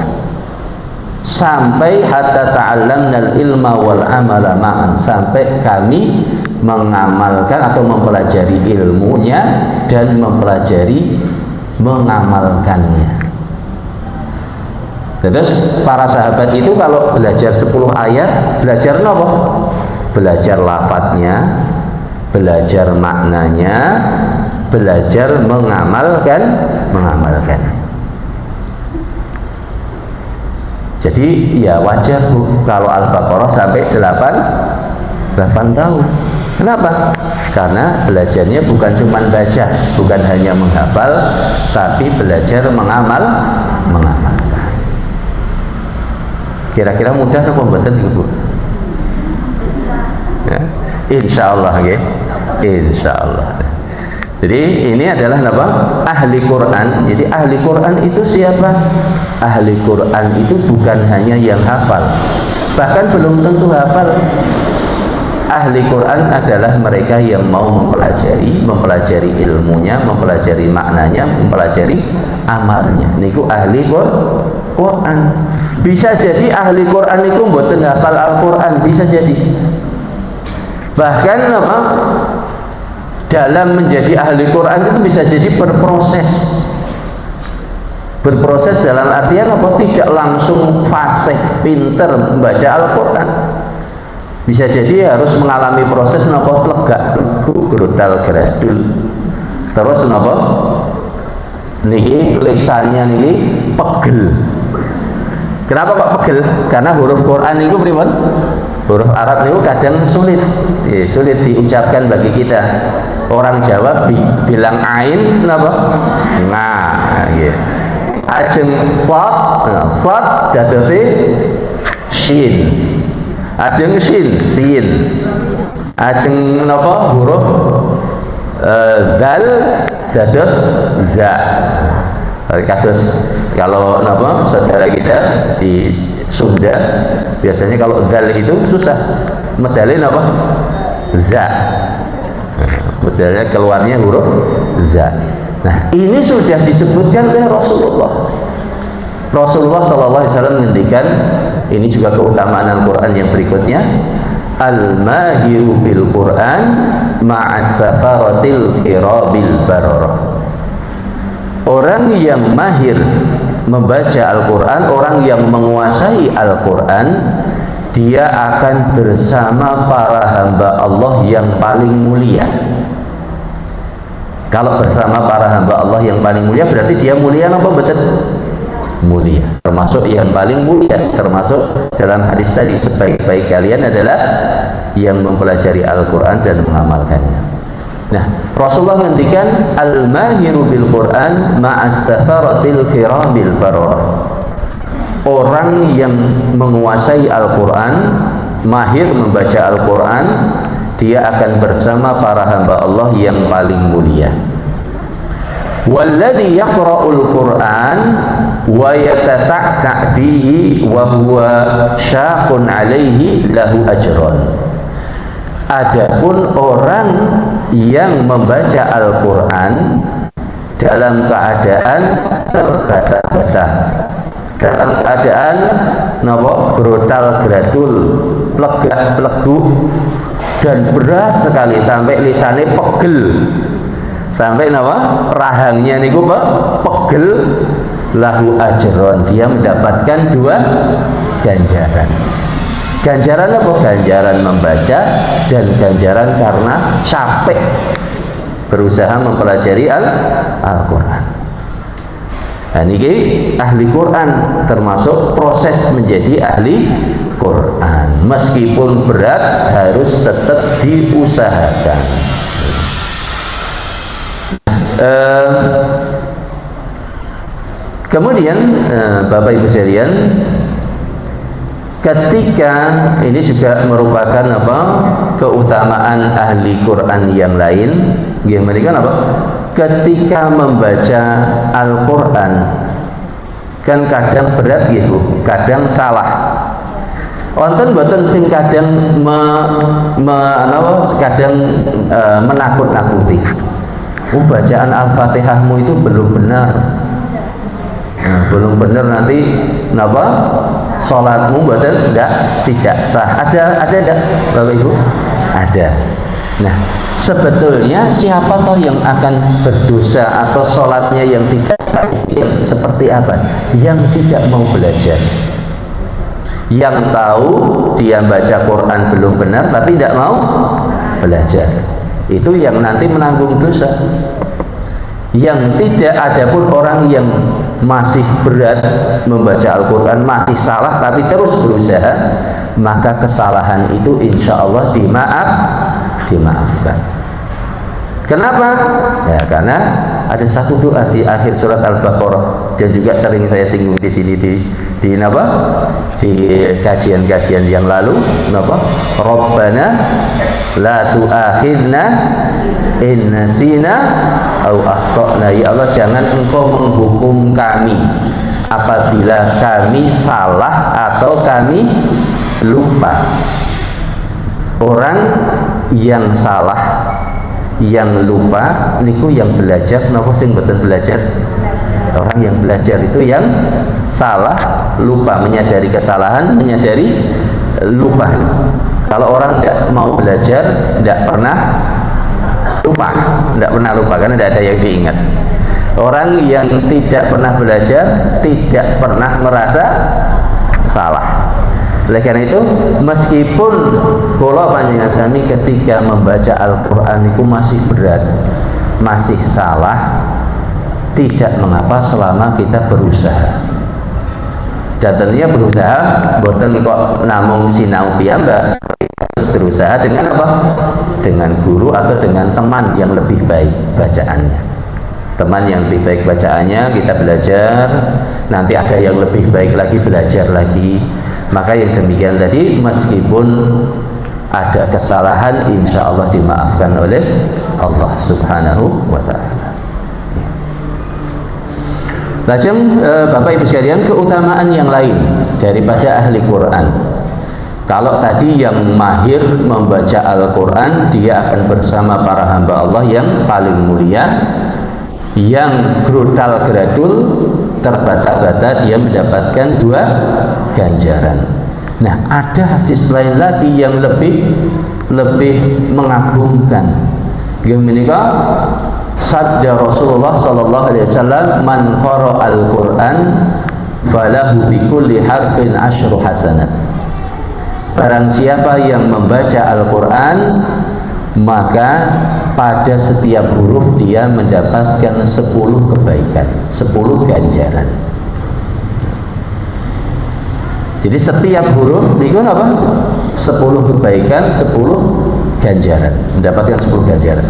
Sampai hatta ta'allamna al-ilma wal amala ma'an, sampai kami mengamalkan atau mempelajari ilmunya dan mempelajari mengamalkannya. Terus para sahabat itu kalau belajar 10 ayat, belajar apa? Belajar lafadznya, belajar maknanya, belajar mengamalkan. Jadi ya wajar Bu kalau Al-Baqarah sampai 8 tahun. Kenapa? Karena belajarnya bukan cuma baca, bukan hanya menghafal, tapi belajar mengamalkan. Kira-kira mudah atau pembetul Bu? Ya, insyaallah ya. Insyaallah. Jadi ini adalah apa? Ahli Quran. Jadi ahli Quran itu siapa? Ahli Quran itu bukan hanya yang hafal, bahkan belum tentu hafal. Ahli Quran adalah mereka yang mau mempelajari ilmunya, mempelajari maknanya, mempelajari amalnya. Niku ahli Quran. Bisa jadi ahli Quran itu mboten hafal Al-Quran, bisa jadi. Bahkan apa? Dalam menjadi ahli Quran itu bisa jadi berproses. Berproses dalam artian apa? Tidak langsung fasih, pinter membaca Al-Quran. Bisa jadi harus mengalami proses napa plegak, grutal gradul. Terus napa? Niki lisannya niki pegel. Kenapa kok pegel? Karena huruf Quran itu pripun? Huruf Arab itu kadang sulit diucapkan bagi kita. Orang Jawa bilang ain napa? Nah, nggih. Ajeng sad dadosi shin. Ajeng shin sin. Ajeng napa huruf dal dados za. Kados kalau napa saudara kita di Sunda biasanya kalau dal itu susah medalin apa? Za. Medalnya keluarnya huruf za. Nah, ini sudah disebutkan oleh Rasulullah. Rasulullah SAW menghentikan ini juga keutamaan Al-Quran yang berikutnya. Al-mahiru bil Quran ma'as safaratil kirabil bararah. Orang yang mahir membaca Al-Quran, orang yang menguasai Al-Quran, dia akan bersama para hamba Allah yang paling mulia. Kalau bersama para hamba Allah yang paling mulia, berarti dia mulia apa betul? Mulia, termasuk yang paling mulia. Termasuk dalam hadis tadi, sebaik-baik kalian adalah yang mempelajari Al-Quran dan mengamalkannya. Nah, Rasulullah menghentikan al-mahiru bil Quran ma'as safaratil kiramil bararah. Orang yang menguasai Al-Quran, mahir membaca Al-Quran, dia akan bersama para hamba Allah yang paling mulia. Walladhi yaqra'ul Quran wa yatata'ta' fihi wa huwa syaqun 'alaihi lahu ajran. Adapun orang yang membaca Al-Quran dalam keadaan terbata-bata, dalam keadaan napa brutal gradul, plegak pleguh, dan berat sekali sampai lisannya pegel, sampai nama rahangnya niku pegel, lahu ajron, dia mendapatkan 2 ganjaran. Ganjaran apa? Ganjaran membaca dan ganjaran karena capek berusaha mempelajari Al-Quran. Nah, ini ahli Quran, termasuk proses menjadi ahli Quran. Meskipun berat, harus tetap diusahakan. Kemudian Bapak Ibu sekalian, ketika ini juga merupakan apa? Keutamaan ahli Quran yang lain. Gimana apa? Ketika membaca Al-Quran kan kadang berat gitu, kadang salah. Wonten boten sing kadang kadang menakut-nakuti. Bacaan Al-Fatihahmu itu belum benar. Nah, belum benar nanti napa? Salatmu boten tidak sah. Ada enggak Bapak Ibu? Ada. Nah, sebetulnya siapa toh yang akan berdosa atau sholatnya yang tidak sah? Yang seperti apa? Yang tidak mau belajar, yang tahu dia baca Quran belum benar tapi tidak mau belajar, itu yang nanti menanggung dosa. Yang tidak, ada pun orang yang masih berat membaca Al-Quran, masih salah tapi terus berusaha, maka kesalahan itu insya Allah dimaafkan. Kenapa? Ya, karena ada satu doa di akhir surat Al-Baqarah dan juga sering saya singgung di sini di kajian-kajian yang lalu. Rabbana la tu'akhidna in nasina au akhtana. Ya Allah, jangan engkau menghukum kami apabila kami salah atau kami lupa. Orang yang salah, yang lupa niku yang belajar, napa sing mboten belajar? Orang yang belajar itu yang salah, lupa, menyadari kesalahan, menyadari lupa. Kalau orang tidak mau belajar, tidak pernah lupa, karena tidak ada yang diingat. Orang yang tidak pernah belajar tidak pernah merasa salah. Oleh karena itu, meskipun kula panjenengan sami ketika membaca Al-Quran itu masih berat, masih salah, tidak mengapa selama kita berusaha. Dan tentunya berusaha boten kok namung sinau piyambak, berusaha dengan apa? Dengan guru atau dengan teman yang lebih baik bacaannya. Teman yang lebih baik bacaannya, kita belajar, nanti ada yang lebih baik lagi, belajar lagi. Maka yang demikian tadi, meskipun ada kesalahan, insya Allah dimaafkan oleh Allah Subhanahu wa Ta'ala. Lajeng Bapak Ibu sekalian, keutamaan yang lain daripada ahli Quran. Kalau tadi yang mahir membaca Al-Quran, dia akan bersama para hamba Allah yang paling mulia. Yang grutal gradul, terbata-bata, dia mendapatkan 2 ganjaran. Nah, ada hadis lain lagi yang lebih mengagumkan. Gimana? Sabda Rasulullah sallallahu alaihi wasallam, man qara al-Qur'an falahu bikulli harfin 10 hasanat. Barang siapa yang membaca Al-Quran, maka pada setiap huruf dia mendapatkan 10 kebaikan, 10 ganjaran. Jadi setiap huruf itu apa? 10 kebaikan, 10 ganjaran, mendapatkan 10 ganjaran.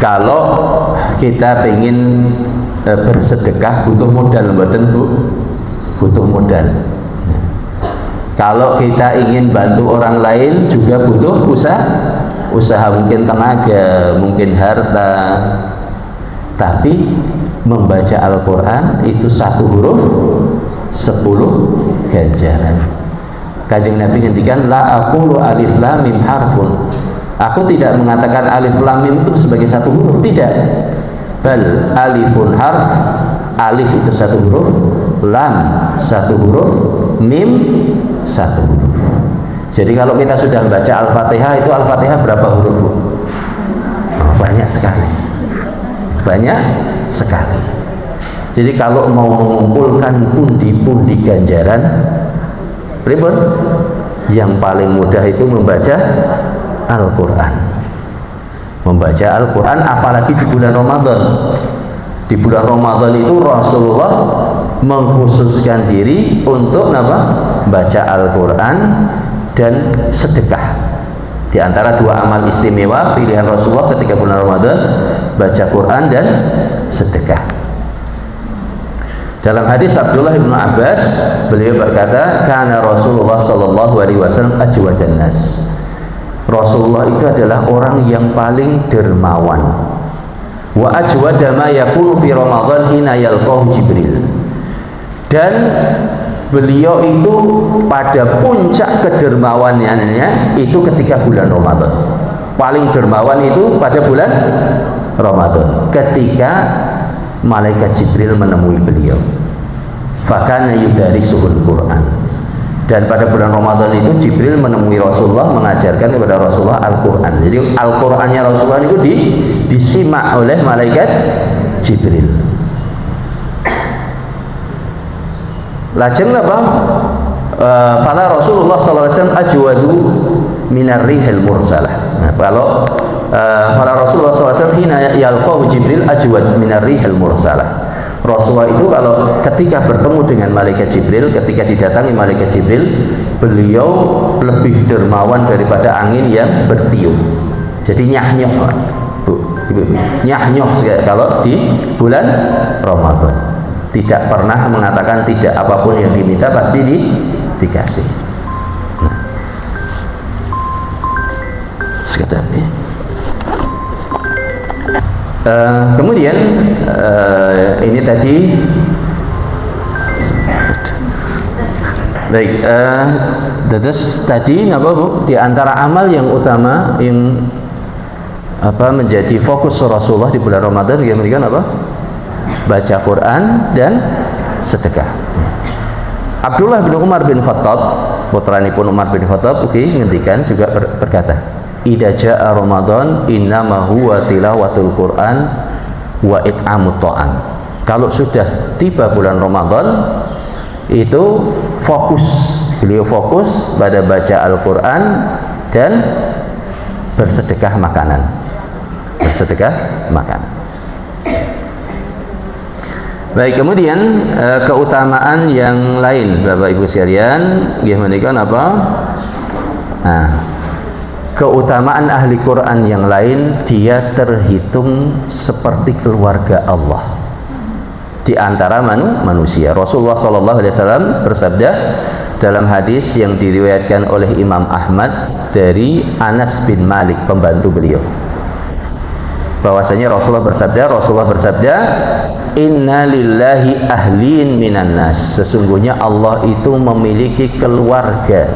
Kalau kita ingin bersedekah, butuh modal, mboten Bu? Butuh modal. Kalau kita ingin bantu orang lain juga butuh usaha, mungkin tenaga, mungkin harta. Tapi membaca Al-Quran itu satu huruf 10 ganjaran. Kanjeng Nabi ngendikan, la aqulu alif lam mim harfun. Aku tidak mengatakan alif lam mim itu sebagai satu huruf, tidak. Bal alifun harf, alif itu satu huruf, lam satu huruf, mim satu huruf. Jadi kalau kita sudah membaca Al-Fatihah, itu Al-Fatihah berapa huruf, Bu? Oh, banyak sekali. Banyak sekali. Jadi kalau mau mengumpulkan pundi-pundi ganjaran, pripun? Yang paling mudah itu membaca Al-Quran. Membaca Al-Quran, apalagi di bulan Ramadan. Di bulan Ramadan itu Rasulullah mengkhususkan diri untuk apa? Baca Al-Quran dan sedekah. Di antara dua amal istimewa pilihan Rasulullah ketika bulan Ramadan, baca Quran dan sedekah. Dalam hadis Abdullah bin Abbas, beliau berkata, "Kana Rasulullah sallallahu alaihi wasallam ajwadan nas." Rasulullah itu adalah orang yang paling dermawan. Wa ajwada ma yakunu fi Ramadan hina yalqahu Jibril. Dan beliau itu pada puncak kedermawanannya itu ketika bulan Ramadan. Paling dermawan itu pada bulan Ramadan, ketika malaikat Jibril menemui beliau. Fakana yudarisuhul Quran. Dan pada bulan Ramadan itu Jibril menemui Rasulullah, mengajarkan kepada Rasulullah Al-Quran. Jadi Al-Qurannya Rasulullah itu disimak oleh malaikat Jibril. Lajeng apa? Fala Rasulullah sallallahu alaihi wasallam ajwadu minar rihil mursalah. Nah, kalau fala Rasulullah sallallahu alaihi wasallam hina yalqahu Jibril ajwad minar rihil mursalah. Rasulullah itu kalau ketika bertemu dengan malaikat Jibril, ketika didatangi malaikat Jibril, beliau lebih dermawan daripada angin yang bertiup. Jadi nyah-nyoh, Bu, Ibu, nyah-nyoh kalau di bulan Ramadan. Tidak pernah mengatakan tidak, apapun yang diminta pasti dikasih. Nah, sekedar ya. Kemudian ini tadi baik, terus tadi apa, Bu? Di antara amal yang utama yang apa menjadi fokus Rasulullah di bulan Ramadan, dia memberikan apa? Baca Quran dan sedekah. Abdullah bin Umar bin Khattab, putranipun Umar bin Khattab, ngendikan juga berkata, "Idza jaa Ramadan innama huwa tilawatul Quran wa it'amut ta'am." Kalau sudah tiba bulan Ramadan, itu beliau fokus pada baca Al-Quran dan bersedekah makanan. Baik, kemudian keutamaan yang lain Bapak Ibu sekalian, gimana apa? Nah, keutamaan ahli Quran yang lain, dia terhitung seperti keluarga Allah di antara manusia. Rasulullah SAW bersabda dalam hadis yang diriwayatkan oleh Imam Ahmad dari Anas bin Malik, pembantu beliau, bahwasanya Rasulullah bersabda, "Inna lillahi ahlin minan nas." Sesungguhnya Allah itu memiliki keluarga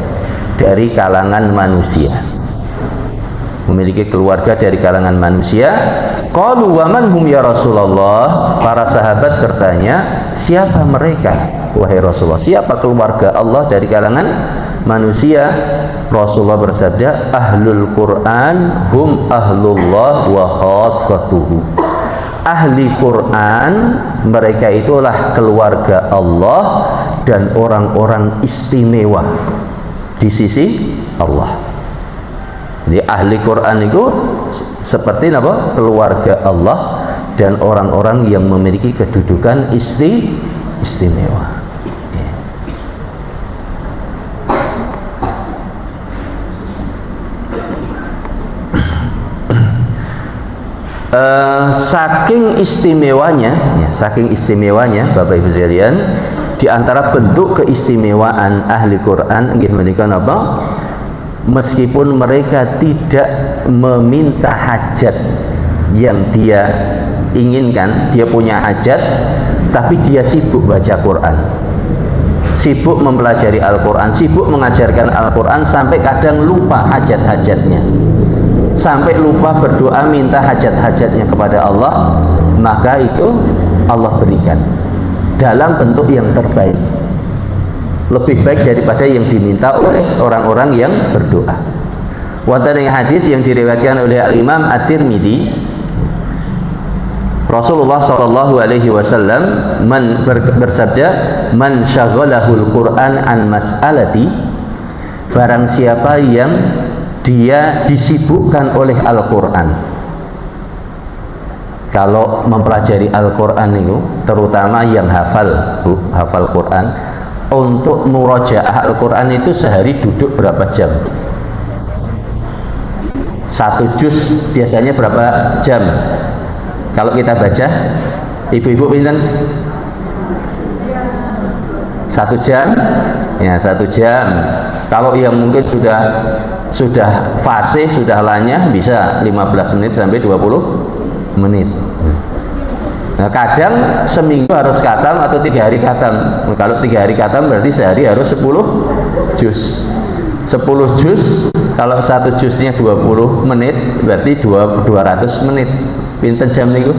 dari kalangan manusia. Qalu wa man hum ya Rasulullah? Para sahabat bertanya, siapa mereka wahai Rasulullah? Siapa keluarga Allah dari kalangan manusia? Rasulullah bersabda, ahlul Quran hum ahlullah wa khassatuhu. Ahli Quran, mereka itulah keluarga Allah dan orang-orang istimewa di sisi Allah. Jadi ahli Quran itu seperti apa? Keluarga Allah dan orang-orang yang memiliki kedudukan istimewa. Saking istimewanya Bapak Ibu sekalian, di antara bentuk keistimewaan ahli Quran nggih apa? Meskipun mereka tidak meminta hajat yang dia inginkan, dia punya hajat, tapi dia sibuk baca Quran, sibuk mempelajari Al-Quran, sibuk mengajarkan Al-Quran, sampai kadang lupa hajat-hajatnya, sampai lupa berdoa minta hajat-hajatnya kepada Allah, maka itu Allah berikan dalam bentuk yang terbaik. lebih baik daripada yang diminta oleh orang-orang yang berdoa. Wonten ing hadis yang diriwayatkan oleh Al-Imam At-Tirmidzi, Rasulullah sallallahu alaihi wasallam bersabda, "Man syaghalahul Qur'an an mas'alati," barang siapa yang dia disibukkan oleh Al-Qur'an. Kalau mempelajari Al-Qur'an itu, terutama yang hafal Qur'an, untuk murajaah Al-Qur'an itu sehari duduk berapa jam? 1 juz biasanya berapa jam? Kalau kita baca, ibu-ibu pinten? 1 jam? Ya, 1 jam. Kalau yang mungkin sudah fasih, sudah lanyah, bisa 15 menit sampai 20 menit. Nah, kadang seminggu harus khatam atau 3 hari khatam. Kalau 3 hari khatam berarti sehari harus 10 juz. 10 juz, kalau 1 juznya 20 menit berarti 200 menit. Pinten jam niku?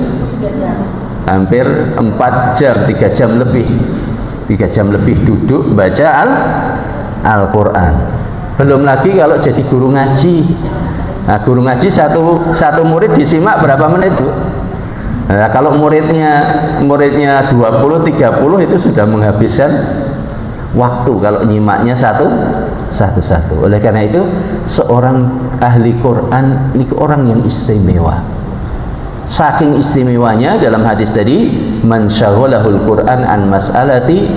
Hampir 4 jam, 3 jam lebih. 3 jam lebih duduk baca Al-Qur'an. Belum lagi kalau jadi guru ngaji. Nah, guru ngaji satu murid disimak berapa menit, Bu? Nah, kalau muridnya 20-30 itu sudah menghabiskan waktu kalau nyimaknya satu. Oleh karena itu, seorang ahli Quran ini orang yang istimewa. Saking istimewanya dalam hadis tadi, man syaghalahul Quran an mas'alati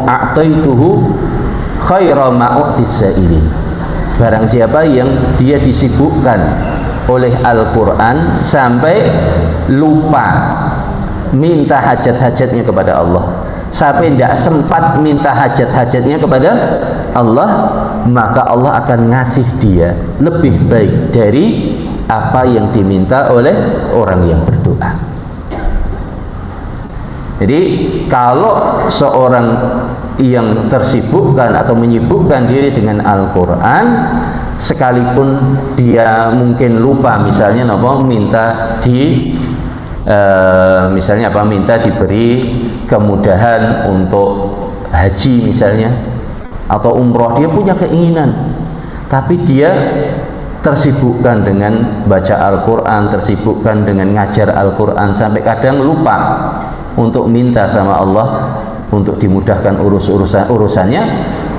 a'taituhu khaira ma u'tis sa'ilin. Barang siapa yang dia disibukkan oleh Al-Quran sampai lupa minta hajat-hajatnya kepada Allah, sampai tidak sempat minta hajat-hajatnya kepada Allah, maka Allah akan ngasih dia lebih baik dari apa yang diminta oleh orang yang berdoa. Jadi kalau seorang yang tersibukkan atau menyibukkan diri dengan Al-Quran, sekalipun dia mungkin lupa misalnya minta diberi kemudahan untuk haji misalnya atau umroh, dia punya keinginan tapi dia tersibukkan dengan baca Al-Quran, tersibukkan dengan ngajar Al-Quran sampai kadang lupa untuk minta sama Allah untuk dimudahkan urusannya,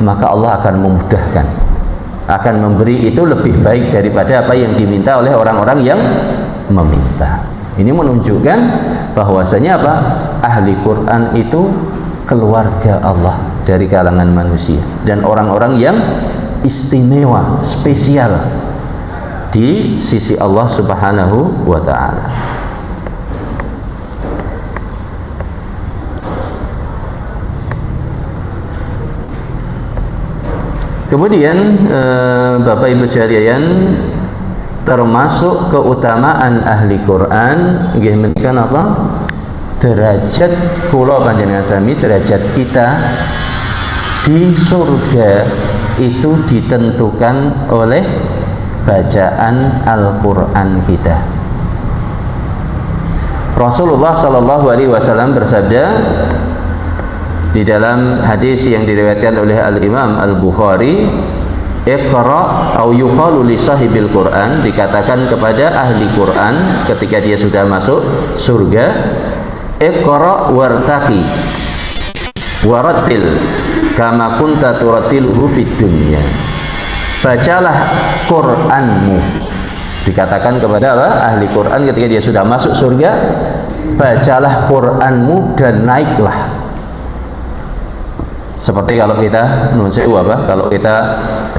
maka Allah akan memudahkan, akan memberi itu lebih baik daripada apa yang diminta oleh orang-orang yang meminta. Ini menunjukkan bahwasanya apa? Ahli Quran itu keluarga Allah dari kalangan manusia dan orang-orang yang istimewa, spesial di sisi Allah Subhanahu wa ta'ala. Kemudian Bapak Ibu sekalian, termasuk keutamaan ahli Quran nggih menika napa? Derajat kula panjenengan sami, derajat kita di surga itu ditentukan oleh bacaan Al-Quran kita. Rasulullah Sallallahu Alaihi Wasallam bersabda di dalam hadis yang diriwayatkan oleh Al-Imam Al-Bukhari, Iqra au yuqalu li sahibil Quran, dikatakan kepada ahli Quran ketika dia sudah masuk surga, Iqra wartaqi warattil kama kunta turattiluhu fid dunya. Bacalah Qur'anmu, dikatakan kepada ahli Quran ketika dia sudah masuk surga, bacalah Qur'anmu dan naiklah. Seperti kalau kita kalau kita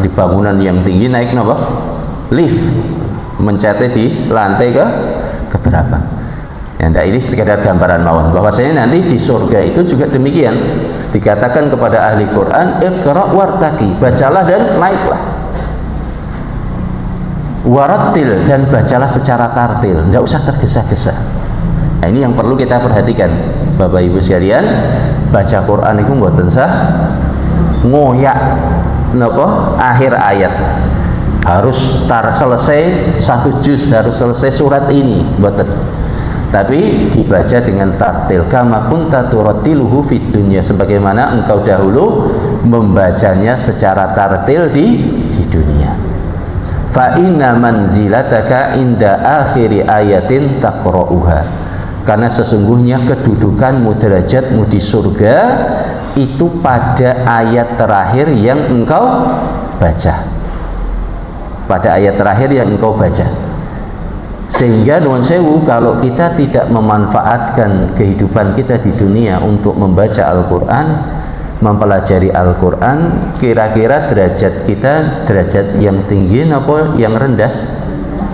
di bangunan yang tinggi naik apa? Lift, mencetnya di lantai ke berapa? Ya, ini sekedar gambaran mawon. Bahwasanya nanti di surga itu juga demikian. Dikatakan kepada ahli Quran, Iqra wartaqi, bacalah dan naiklah. Warattil, dan bacalah secara tartil, tidak usah tergesa-gesa. Nah, ini yang perlu kita perhatikan, Bapak Ibu sekalian. Baca Quran itu mboten sah ngoyak napa akhir ayat, harus selesai 1 juz, harus selesai surat ini, mboten. tapi dibaca dengan tartil, kama kunta turattiluhu fid dunya, sebagaimana engkau dahulu membacanya secara tartil di dunia. Fa inna manzilataka inda akhiri ayatin taqra'uha, karena sesungguhnya kedudukanmu, derajatmu di surga itu pada ayat terakhir yang engkau baca, pada ayat terakhir yang engkau baca. Sehingga nuwun sewu, kalau kita tidak memanfaatkan kehidupan kita di dunia untuk membaca Al-Quran, mempelajari Al-Quran, kira-kira derajat kita derajat yang tinggi atau yang rendah?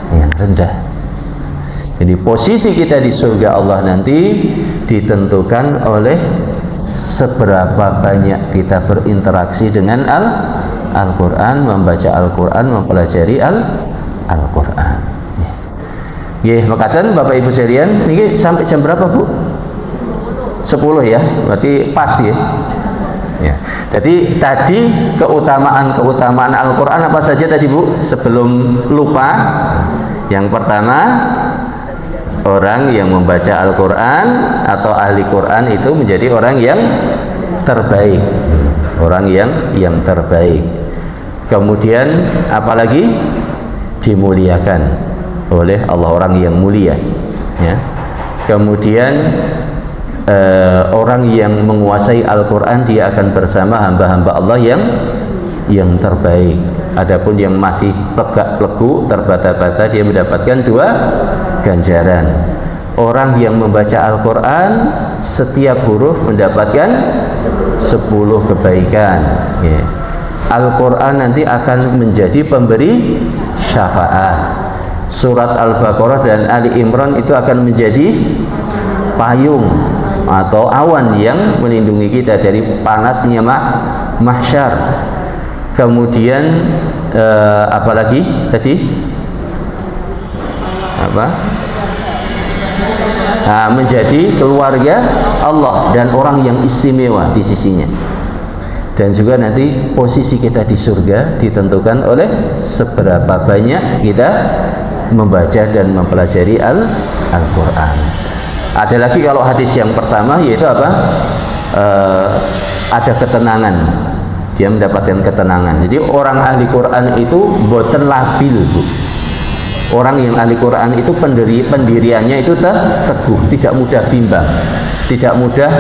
Yang rendah. Jadi posisi kita di surga Allah nanti ditentukan oleh seberapa banyak kita berinteraksi dengan Al-Quran, membaca Al-Quran, mempelajari Al-Quran. Ya, makatan Bapak Ibu sekalian, ini sampai jam berapa Bu? 10 ya, berarti pas ya. Ya. Jadi tadi keutamaan Al-Quran apa saja tadi Bu? Sebelum lupa, yang pertama, orang yang membaca Al-Quran atau ahli Quran itu menjadi orang yang terbaik, orang yang terbaik. Kemudian apalagi dimuliakan oleh Allah, orang yang mulia ya. Kemudian orang yang menguasai Al-Quran, dia akan bersama hamba-hamba Allah yang terbaik. Adapun yang masih plegak-plegu, terbata-bata, dia mendapatkan 2 ganjaran. Orang yang membaca Al-Quran, setiap huruf mendapatkan 10 kebaikan ya. Al-Quran nanti akan menjadi pemberi syafaat. Surat Al-Baqarah dan Ali Imran itu akan menjadi payung atau awan yang melindungi kita dari panasnya mahsyar. Kemudian apalagi tadi apa? Menjadi keluarga Allah dan orang yang istimewa di sisinya. Dan juga nanti posisi kita di surga ditentukan oleh seberapa banyak kita membaca dan mempelajari Al-Quran. Ada lagi kalau hadis yang pertama, yaitu apa? Ada ketenangan, dia mendapatkan ketenangan. Jadi orang ahli Quran itu boten labil Bu. Orang yang ahli Quran itu pendiriannya itu teguh, tidak mudah bimbang, tidak mudah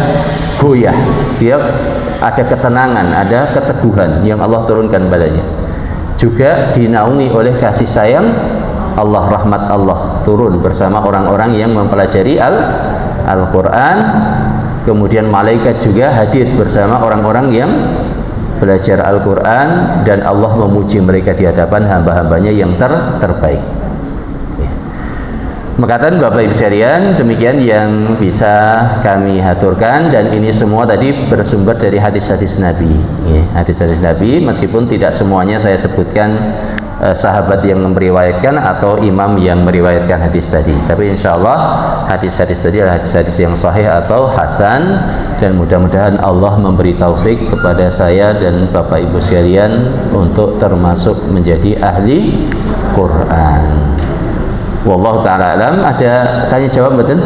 goyah. Dia ada ketenangan, ada keteguhan yang Allah turunkan padanya. Juga dinaungi oleh kasih sayang Allah, rahmat Allah turun bersama orang-orang yang mempelajari Al-Quran. Kemudian malaikat juga hadir bersama orang-orang yang belajar Al-Quran, dan Allah memuji mereka di hadapan hamba-hambanya yang terbaik. Makatan Bapak Ibu sekalian, demikian yang bisa kami haturkan, dan ini semua tadi bersumber dari hadis-hadis Nabi ya, hadis-hadis Nabi, meskipun tidak semuanya saya sebutkan sahabat yang meriwayatkan atau imam yang meriwayatkan hadis tadi, tapi insya Allah hadis-hadis tadi adalah hadis-hadis yang sahih atau hasan, dan mudah-mudahan Allah memberi taufik kepada saya dan Bapak Ibu sekalian untuk termasuk menjadi ahli Quran. Wallahu ta'ala alam. Ada tanya jawab betul?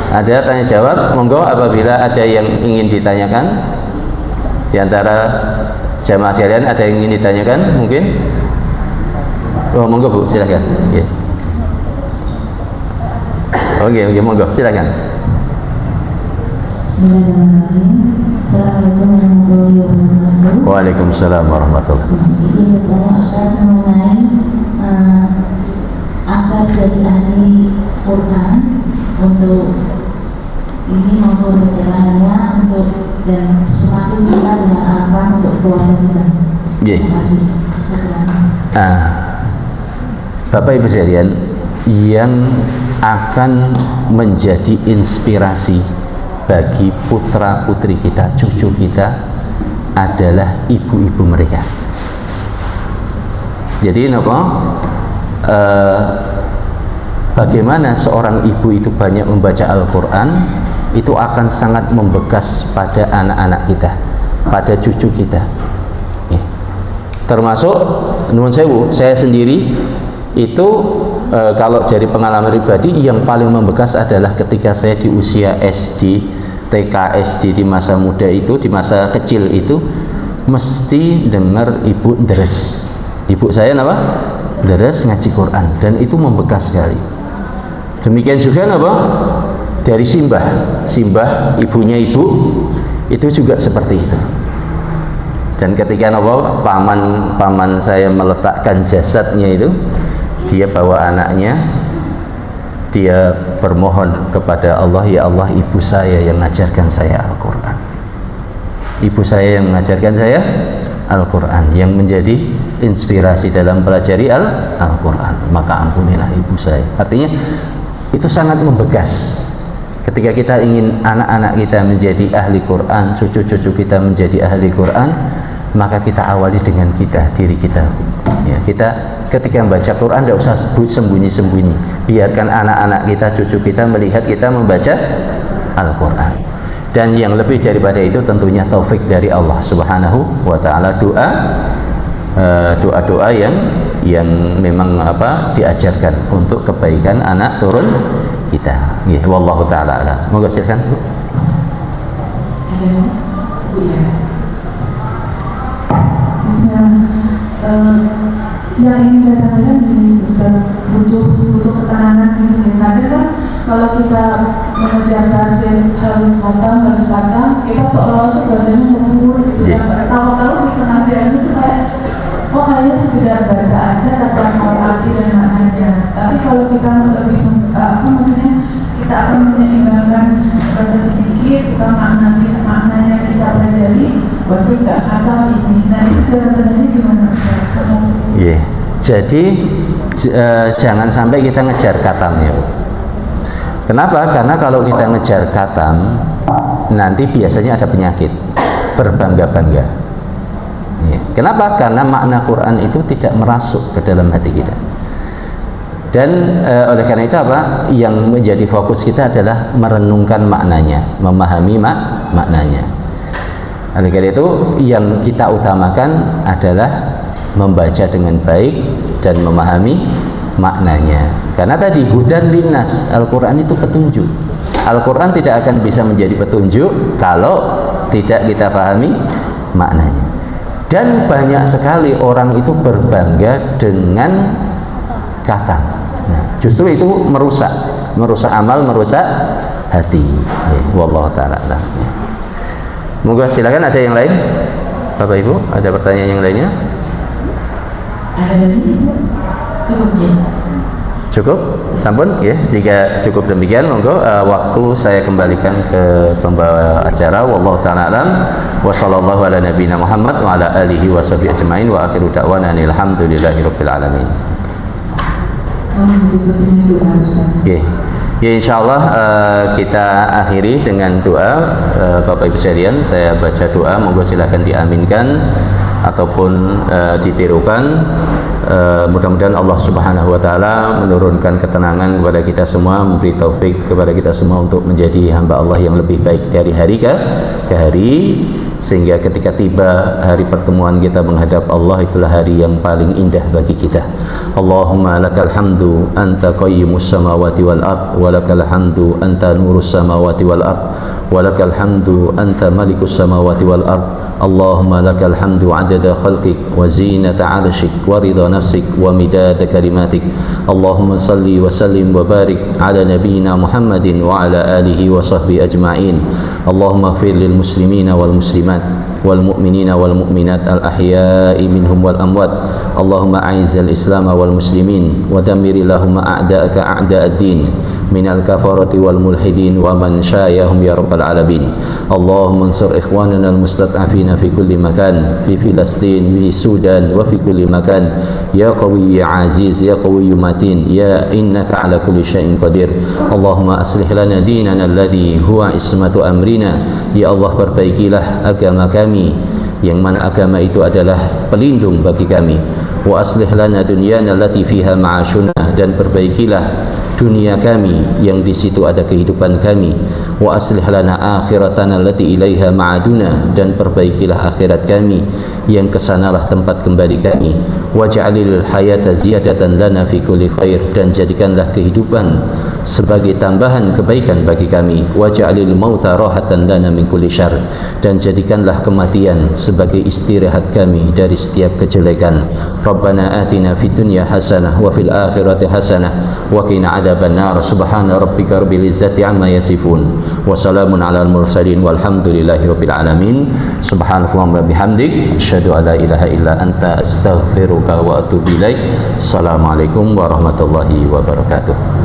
Ada tanya jawab? Monggo, apabila ada yang ingin ditanyakan di antara jamaah sekalian, ada yang ingin ditanyakan mungkin? Oh, monggo Bu, silakan. Ya. Oke, monggo, silakan. Waalaikumsalam warahmatullahi wabarakatuh. Agar jadi ahli Quran untuk ini maupun perjalanannya, untuk dan semakin kita dengan apa untuk keluarga kita. Terima kasih. Bapak Ibu sekalian, yang akan menjadi inspirasi bagi putra putri kita, cucu kita, adalah ibu-ibu mereka. Jadi bagaimana seorang ibu itu banyak membaca Al-Quran, itu akan sangat membekas pada anak-anak kita, pada cucu kita ya. Termasuk nuwun sewu, saya sendiri itu kalau dari pengalaman pribadi yang paling membekas adalah ketika saya di usia SD, TK, SD, di masa muda itu, di masa kecil itu mesti dengar ibu deres. Ibu saya apa? Deres ngaji Quran, dan itu membekas sekali. Demikian juga apa? Dari Simbah ibunya ibu itu juga seperti itu. Dan ketika apa? Paman saya meletakkan jasadnya itu, dia bawa anaknya, dia bermohon kepada Allah, ya Allah, ibu saya yang mengajarkan saya Al-Quran, ibu saya yang mengajarkan saya Al-Quran, yang menjadi inspirasi dalam pelajari Al-Quran, maka ampunilah ibu saya. Artinya itu sangat membekas. Ketika kita ingin anak-anak kita menjadi ahli Quran, cucu-cucu kita menjadi ahli Quran, maka kita awali dengan diri kita. Ya, kita ketika membaca Quran tidak usah sembunyi-sembunyi. Biarkan anak-anak kita, cucu kita melihat kita membaca Al-Quran. Dan yang lebih daripada itu tentunya taufik dari Allah Subhanahu wa Ta'ala. Doa-doa yang memang diajarkan untuk kebaikan anak turun kita. Ya, wallahu taala alam. Moga silakan Bu. Yang ingin saya tanyakan di Ustaz, butuh ketenangan gitu ya. Kadang kan kalau kita mengejar target harus khatam, kita seolah-olah tuh bacanya memburu gitu kan. Tahu-tahu di pengajian itu kayaknya sekedar baca aja tanpa mengerti dan maknanya. Tapi kalau kita lebih kita akan menyeimbangkan baca sedikit, kita maknanya kita pelajari, waktu nggak khatam ini. Nah itu cara benarnya gimana Ustaz? Yeah. Jadi jangan sampai kita ngejar khatamnya. Kenapa? Karena kalau kita ngejar khatam, nanti biasanya ada penyakit berbangga-bangga. Ya. Kenapa? Karena makna Quran itu tidak merasuk ke dalam hati kita. Dan oleh karena itu yang menjadi fokus kita adalah merenungkan maknanya, memahami maknanya. Oleh karena itu yang kita utamakan adalah membaca dengan baik dan memahami maknanya. Karena tadi hudan linnas, Al-Quran itu petunjuk. Al-Quran tidak akan bisa menjadi petunjuk kalau tidak kita pahami maknanya. Dan banyak sekali orang itu berbangga dengan kata. Nah, justru itu merusak amal, merusak hati. Ya, wallahu ta'ala. Ya. Moga silakan ada yang lain. Bapak Ibu, ada pertanyaan yang lainnya? Ada lagi? Cukup ya? Cukup? Sampun ya. Jika cukup demikian, monggo waktu saya kembalikan ke pembawa acara. Wallahu ta'ala alam. Wa sallallahu ala nabiyina Muhammad wa ala alihi wa sahbihi ajma'in wa akhiru da'wana alhamdulillahirabbil alamin. Okay. Ya insyaallah kita akhiri dengan doa. Bapak Ibu sekalian, saya baca doa, monggo silakan diaminkan ataupun ditirukan. Mudah-mudahan Allah Subhanahu wa taala menurunkan ketenangan kepada kita semua, memberi taufik kepada kita semua untuk menjadi hamba Allah yang lebih baik dari hari ke hari, sehingga ketika tiba hari pertemuan kita menghadap Allah, itulah hari yang paling indah bagi kita. Allahumma lakal hamdu anta qayyimus samawati wal ard wa lakal hamdu anta nurus samawati wal ard wa lakal hamdu anta malikus samawati wal ard. Allahumma lakal hamdu adada khalqik wa zinata arshik wa ridha nafsik wa midada kalimatik. Allahumma salli wa sallim wa barik ala nabiyyina Muhammadin wa ala alihi wa sahbihi ajma'in. Allahumma ighfir lil muslimina wal muslimat wal mu'minina wal mu'minat al ahya'i minhum wal amwat. Allahumma a'izzal islam wal muslimin wa dammir lahum a'da'aka a'da'ad din minal kafarati wal mulhidin wa man syayahum ya rabbal alamin. Allahumma ansur ikhwanana al mustad'afina fi kulli makan, fi Filastin, fi Sudan wa fi kulli makan. Ya qawi ya aziz ya qawi matin ya innaka ala kulli syai'in qadir. Allahumma aslih lana dinana alladhi huwa ismatu amrina. Ya Allah, perbaikilah agama kami yang mana agama itu adalah pelindung bagi kami. Wa aslih lana dunyana allati fiha ma'ashuna, dan perbaikilah dunia kami yang di situ ada kehidupan kami, wa aslih lana akhiratana allati ilaiha ma'aduna, dan perbaikilah akhirat kami yang kesanalah tempat kembali kami, waj'alil hayata ziyadatan lana fi kulli khair, dan jadikanlah kehidupan sebagai tambahan kebaikan bagi kami, waj'alil mauta rahatan lana min kulli syarr, dan jadikanlah kematian sebagai istirahat kami dari setiap kejelekan. Rabbana atina fid dunya hasanah wa fil akhirati hasanah wa qina adzaban nar. Subhana rabbika rabbil izzati amma yasifun wa salamun alal mursalin walhamdulillahi rabbil alamin. Subhanakallahumma bihamdik asyhadu an la ilaha illa anta astaghfiruka wa atubu ilaik. Assalamualaikum warahmatullahi wabarakatuh.